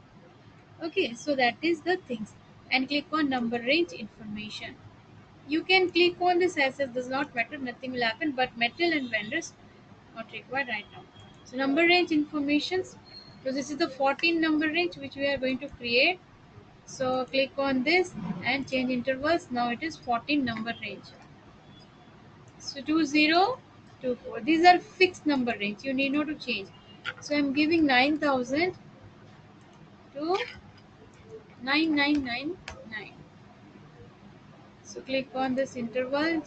Okay, so that is the things. And click on number range information. You can click on this as does not matter, nothing will happen, but metal and vendors not required right now. So number range informations. So this is the 14 number range which we are going to create. So click on this and change intervals. Now it is 14 number range. So 2024. These are fixed number range. You need not to change. So I'm giving 9,000 to 9999. So click on this interval.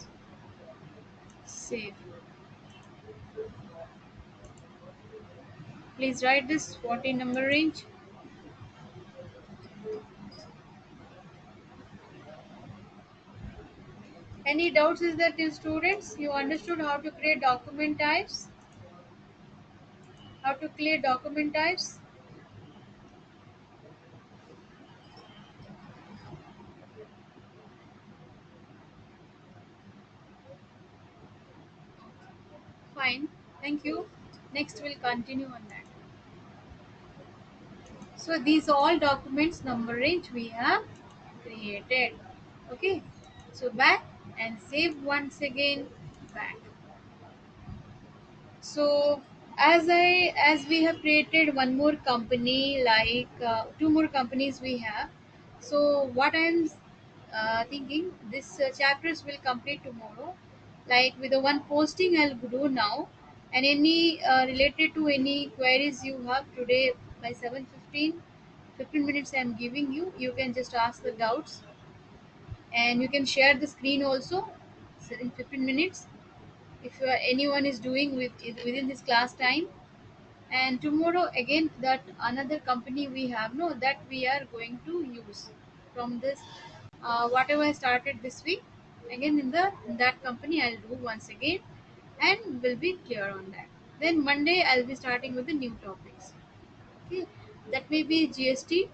Save. Please write this 14 number range. Any doubts is that you students you understood how to create document types? How to create document types? Fine. Thank you. Next we'll continue on that. So these all documents number range we have created. Okay. So back and save once again back. So as we have created one more company, like two more companies we have. So what I'm thinking, this chapters will complete tomorrow. Like with the one posting I'll do now, and any related to any queries you have today by 7:15, 15 minutes I'm giving you. You can just ask the doubts, and you can share the screen also in 15 minutes if anyone is doing within this class time. And tomorrow again that another company we have no that we are going to use from this whatever I started this week. Again in that company I'll do once again and will be clear on that. Then Monday I'll be starting with the new topics. Okay, that may be GST.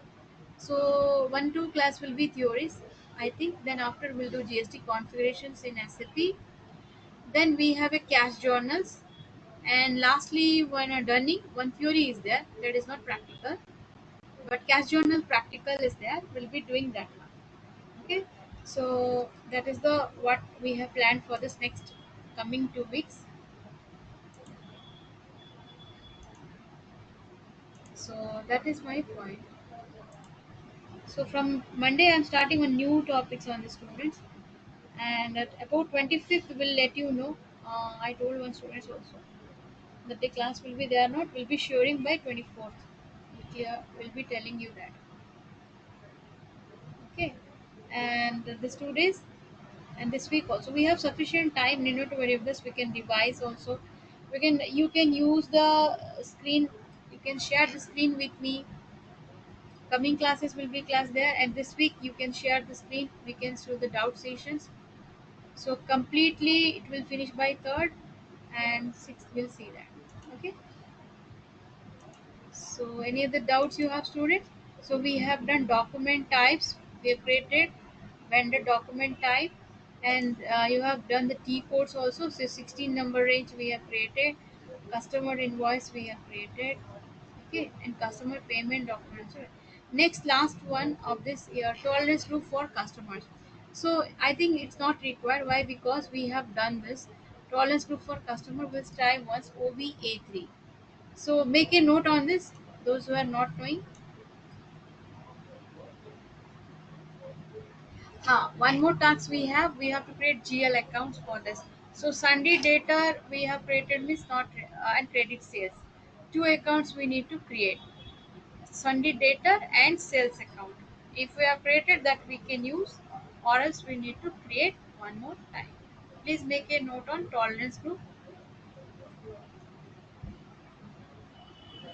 So 1-2 class will be theories, I think. Then after we'll do GST configurations in SAP. Then we have a cash journals, and lastly one dunning. One theory is there that is not practical, but cash journal practical is there. We'll be doing that one. Okay, so that is the what we have planned for this next coming 2 weeks. So that is my point. So from Monday I'm starting on new topics on the students, and at about 25th we'll let you know. I told one students also that the class will be there, not will be sharing by 24th. We'll be telling you that. Okay, and this 2 days and this week also we have sufficient time. Need not to worry of this. We can revise also. You can use the screen. You can share the screen with me. Coming classes will be class there, and this week you can share the screen. We can show the doubt sessions. So completely it will finish by third, and sixth we'll see that. Okay. So any other doubts you have, students? So we have done document types, We have created vendor document type, and you have done the T codes also. So 16 number range we have created, customer invoice we have created, okay, and customer payment documents. Right. Next, last one of this year, tolerance group for customers. So I think it's not required. Why? Because we have done this tolerance group for customer, which time was OBA3. So make a note on this. Those who are not knowing. One more task we have to create GL accounts for this. So Sunday data we have created means not and credit sales. Two accounts we need to create. Sunday data and sales account. If we have created that we can use, or else we need to create one more time. Please make a note on tolerance group.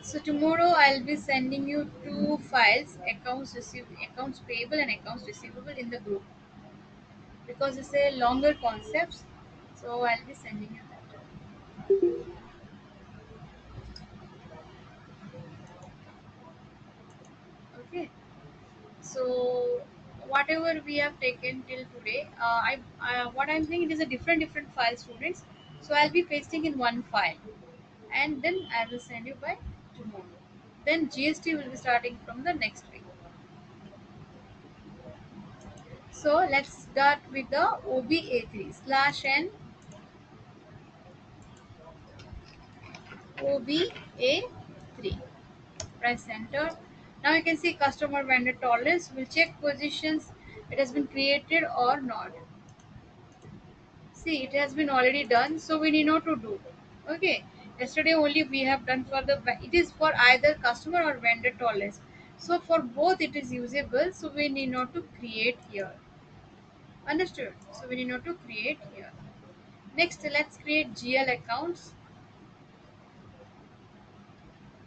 So tomorrow I'll be sending you two files, accounts payable and accounts receivable in the group, because it's a longer concept. So I'll be sending you that. Okay. So whatever we have taken till today, what I'm saying, it is a different file, students. So I'll be pasting in one file, and then I will send you by tomorrow. Then GST will be starting from the next week. So let's start with the OBA3 slash n OBA3. Press enter. Now you can see customer vendor tolerance. We'll check positions it has been created or not. See, it has been already done, so we need not to do. Okay. Yesterday only we have done for the, it is for either customer or vendor tolerance. So for both it is usable, so we need not to create here. Understood? So we need not to create here. Next, let's create GL accounts.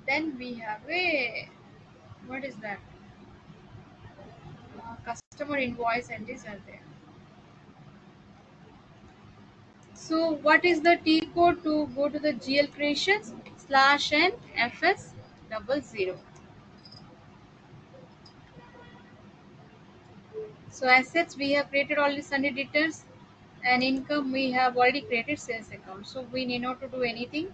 Then we have a, what is that? Customer invoice entries are there. So what is the T code to go to the GL creations? Slash n FS 00. So assets we have created already Sunday debtors, and income we have already created sales account. So we need not to do anything.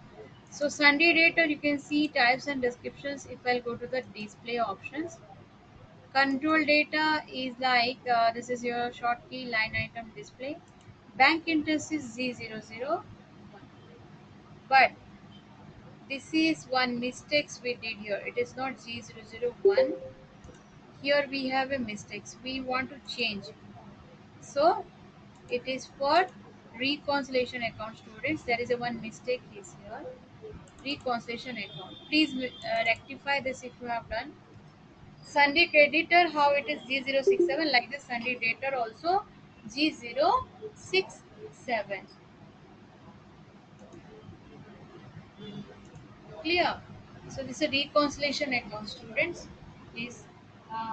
So Sunday data you can see types and descriptions. If I'll go to the display options, control data is like this is your short key line item display. Bank interest is Z001, but this is one mistakes we did here. It is not Z001. Here we have a mistakes. We want to change. So it is for reconciliation account, students. There is a one mistake is here. Reconciliation account. Please rectify this if you have done. Sunday creditor, how it is G067, like this Sunday debtor also G067. Clear? So this is a reconciliation account, students. Please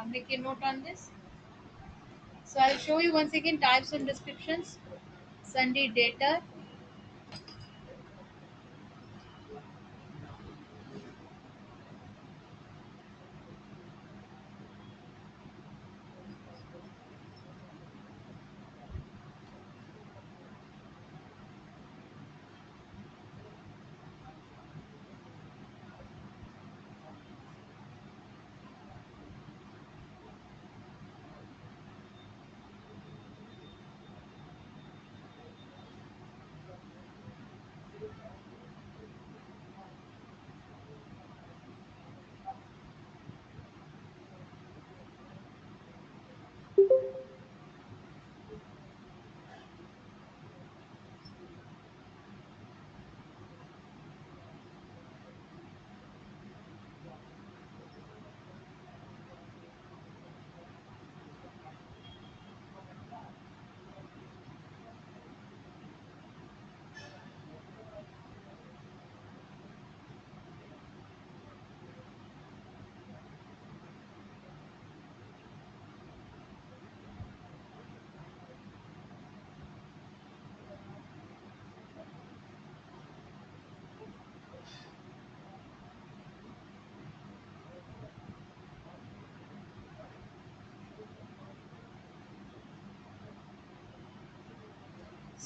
make a note on this. So I'll show you once again types and descriptions. Sunday data.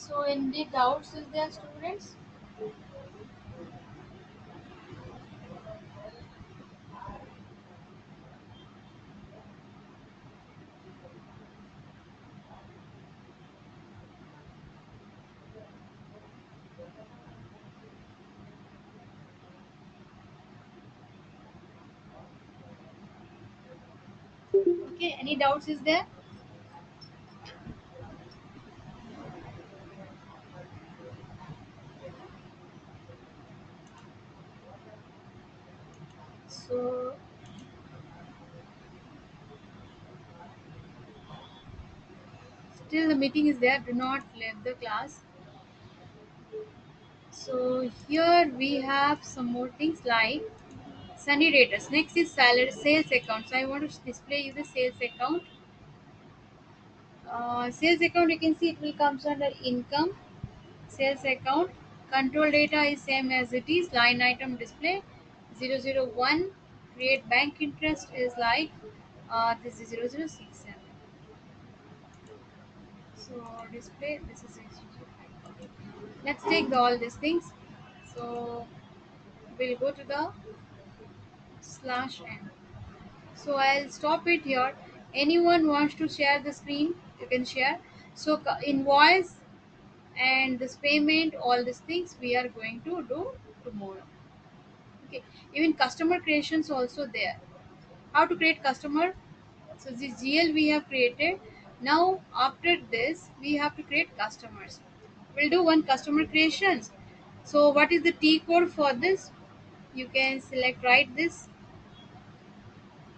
So any doubts is there, students? Okay, any doubts is there? So still the meeting is there. Do not leave the class. So here we have some more things like Sunny Ratus. Next is salary sales account. So I want to display you the sales account. Sales account, you can see it will comes under income. Sales account control data is same as it is. Line item display 001. Create bank interest is like this is 0067. So display this is 0005. Let's take all these things. So we'll go to the slash n. So I'll stop it here. Anyone wants to share the screen, you can share. So invoice and this payment, all these things we are going to do tomorrow. Okay. Even customer creations also there. How to create customer? So this GL we have created. Now after this we have to create customers. We'll do one customer creations. So what is the T code for this? You can select write this.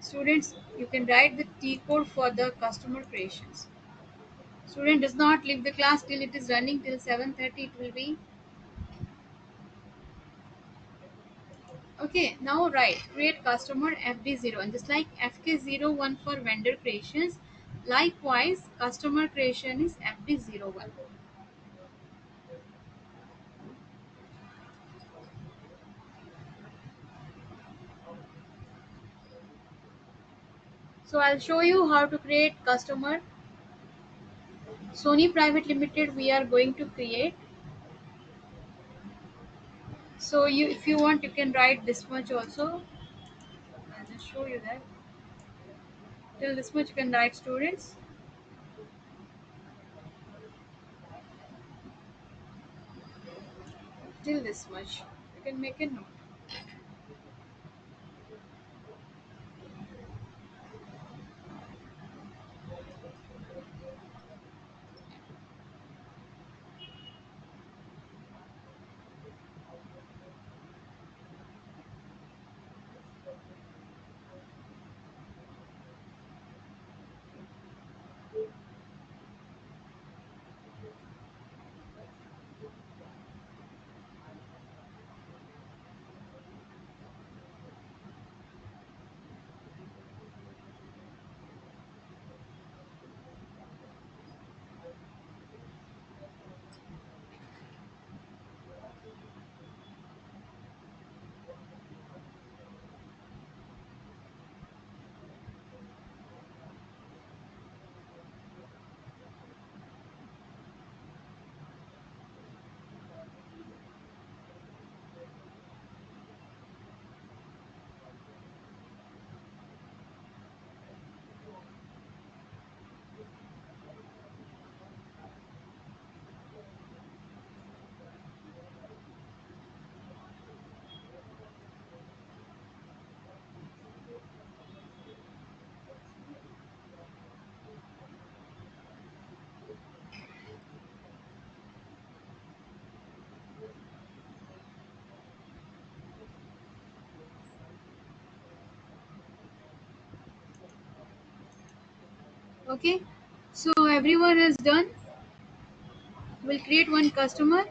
Students, you can write the T code for the customer creations. Student does not leave the class till it is running till 7:30. It will be okay. Now write create customer FD0 and just like FK01 for vendor creations. Likewise, customer creation is FD01. So I'll show you how to create customer. Sony Private Limited we are going to create. So you, if you want, you can write this much also. I'll just show you that. Till this much you can write, students. Till this much you can make a note. Okay. So everyone is done. We'll create one customer.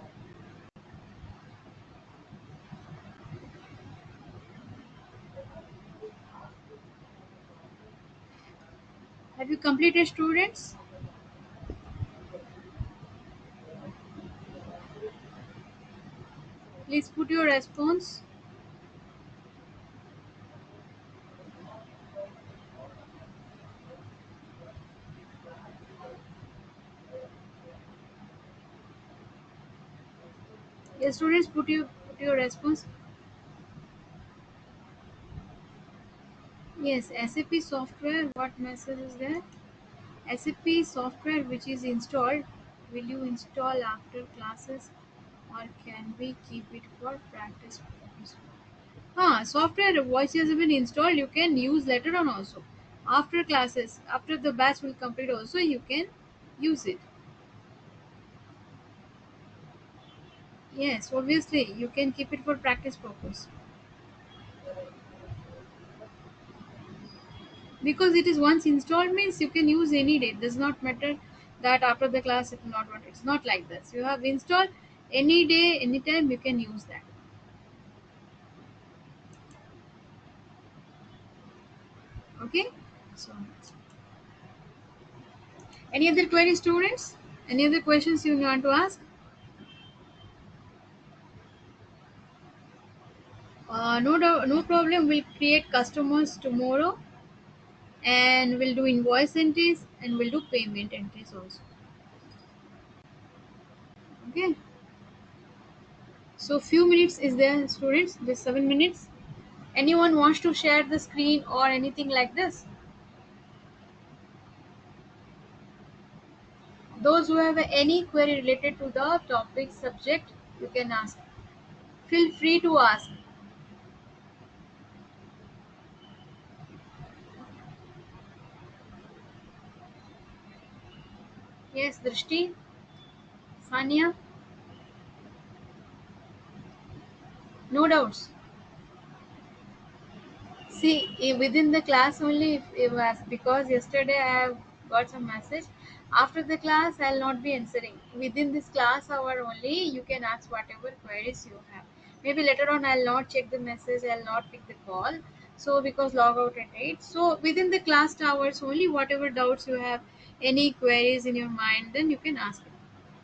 Have you completed, students? Please put your response. Students, put your response. Yes, SAP software. What message is there? SAP software which is installed. Will you install after classes, or can we keep it for practice purpose? Software which has been installed, you can use later on also. After classes, after the batch will complete also, you can use it. Yes, obviously, you can keep it for practice purpose. Because it is once installed means you can use any day. It does not matter that after the class it will not work. It's not like this. You have installed any day, anytime you can use that. Okay? So any other queries, students? Any other questions you want to ask? No doubt, no problem. We'll create customers tomorrow and we'll do invoice entries and we'll do payment entries also. Okay. So few minutes is there, students. With 7 minutes. Anyone wants to share the screen or anything like this? Those who have any query related to the topic subject, you can ask. Feel free to ask. Yes, Drishti, Sania, no doubts. See, within the class only, if was because yesterday I have got some message. After the class, I'll not be answering. Within this class hour only, you can ask whatever queries you have. Maybe later on, I'll not check the message. I'll not pick the call. So because log out at 8. So within the class hours only, whatever doubts you have, any queries in your mind, then you can ask it.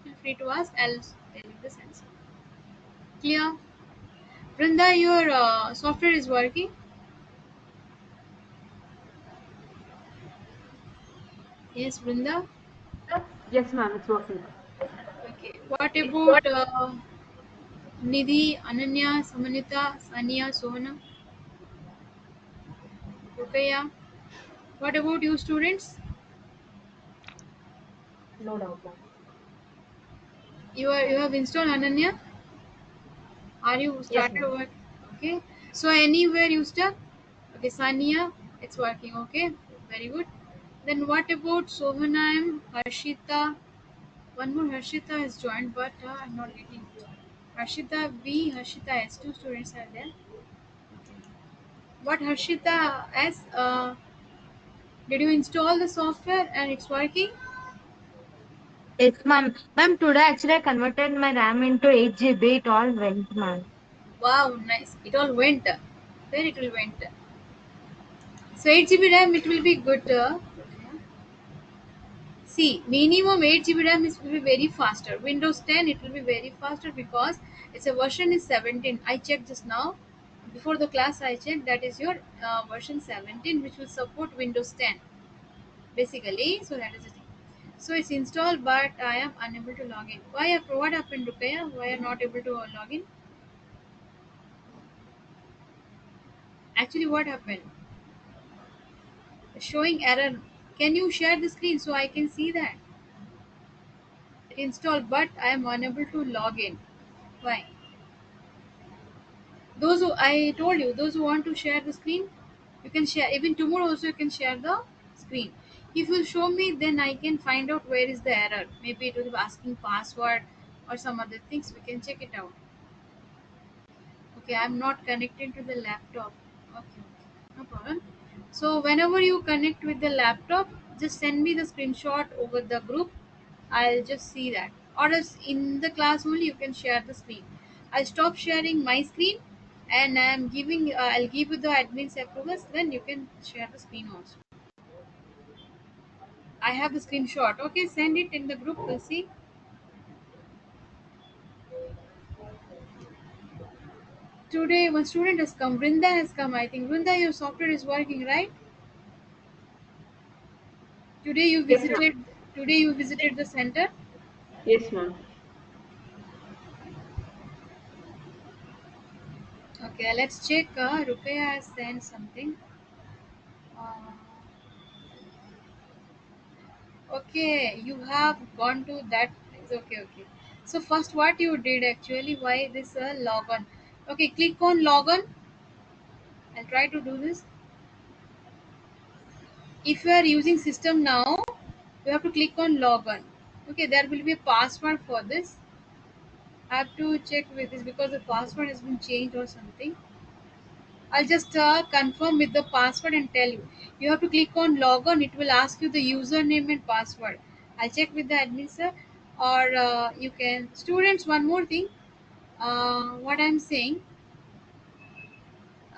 Feel free to ask. I'll tell you the answer. Clear? Brinda, your software is working. Yes, Brinda. Yes, ma'am, it's working. Okay. What about Nidhi, Ananya, Samanita, Sania, Sohana, Rukaya? What about you, students? No doubt, ma'am. You have installed Ananya? Are you Yes, started ma'am. work? Okay. So anywhere you stuck? Okay, Sania, it's working. Okay, very good. Then what about Sohana and Harshita? One more Harshita has joined, but I'm not getting. Harshita B, Harshita S. Two students are there. What Harshita S? Did you install the software and it's working? Yes, ma'am. Ma'am, today actually I converted my RAM into 8 GB. It all went, ma'am. Wow, nice. It all went. Where it will went. So 8 GB RAM, it will be good. See, minimum 8 GB RAM is will be very faster. Windows 10 it will be very faster because its a version is 17. I checked just now. Before the class, I checked that is your version 17, which will support Windows 10. Basically, so that is it. So it's installed, but I am unable to log in. What happened, Rukaya? Why are not able to log in? Actually, what happened? Showing error. Can you share the screen so I can see that? It installed, but I am unable to log in. Why? Those who I told you, those who want to share the screen, you can share. Even tomorrow also you can share the screen. If you show me, then I can find out where is the error. Maybe it will be asking password or some other things. We can check it out. Okay, I'm not connected to the laptop. Okay, no problem. So whenever you connect with the laptop, just send me the screenshot over the group. I'll just see that. Or else in the class only you can share the screen. I'll stop sharing my screen and I'm giving. I'll give you the admin's approvals. Then you can share the screen also. I have the screenshot. Okay, send it in the group. We'll see. Today one student has come. Brinda has come. I think Brinda, your software is working, right? Today you Yes, ma'am. visited. Today you visited the center. Yes, ma'am. Okay, let's check. Ruqayya has sent something. Uh, okay, you have gone to that place. Okay, okay. So first, what you did actually? Why this login? Okay, click on login. I'll try to do this. If you are using system now, you have to click on login. Okay, there will be a password for this. I have to check with this because the password has been changed or something. I'll just confirm with the password and tell you. You have to click on login. It will ask you the username and password. I'll check with the admin sir, or you can. Students, one more thing. What I'm saying,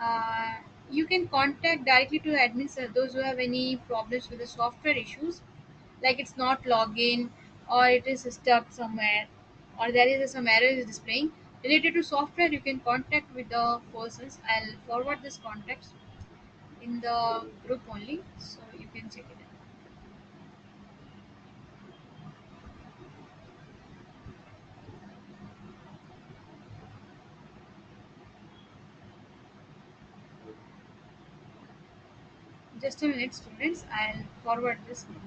uh, you can contact directly to the admin sir. Those who have any problems with the software issues, like it's not login or it is stuck somewhere, or there is some error is displaying related to software. You can contact with the persons. I'll forward this contacts in the group only, so you can check it out. Just a minute, students. I'll forward this number.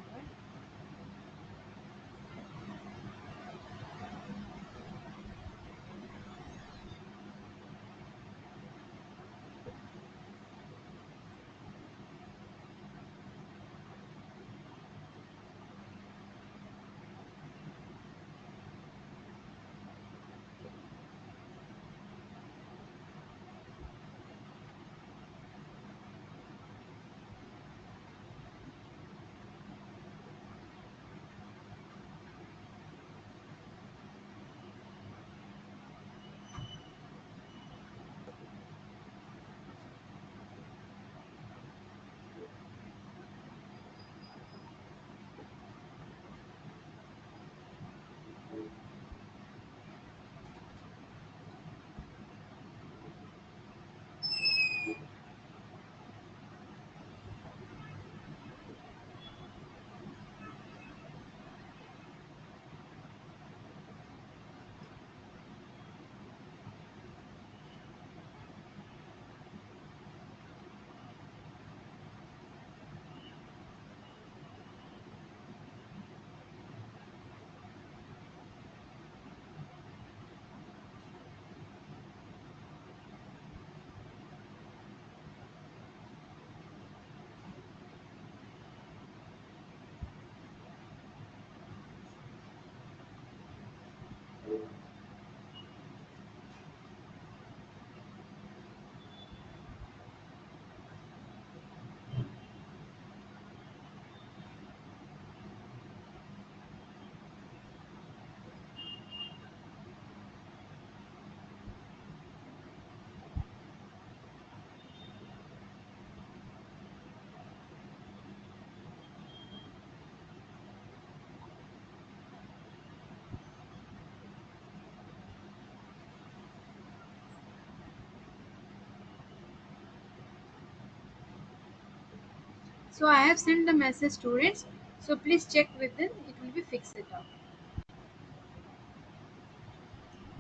So I have sent the message, students, so please check with them. It will be fixed it up.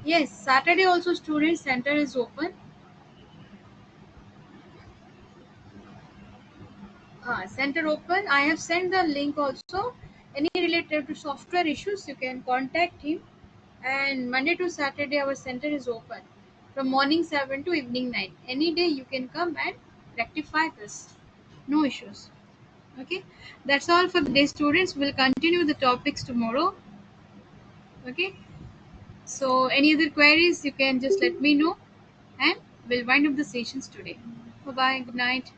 Yes, Saturday also student center is open. Center open. I have sent the link also. Any related to software issues, you can contact him. And Monday to Saturday, our center is open from morning 7 to evening 9. Any day you can come and rectify this. No issues. Okay, that's all for the day, students. We'll continue the topics tomorrow. Okay, so any other queries, you can just let me know, and we'll wind up the sessions today. Bye bye. Good night.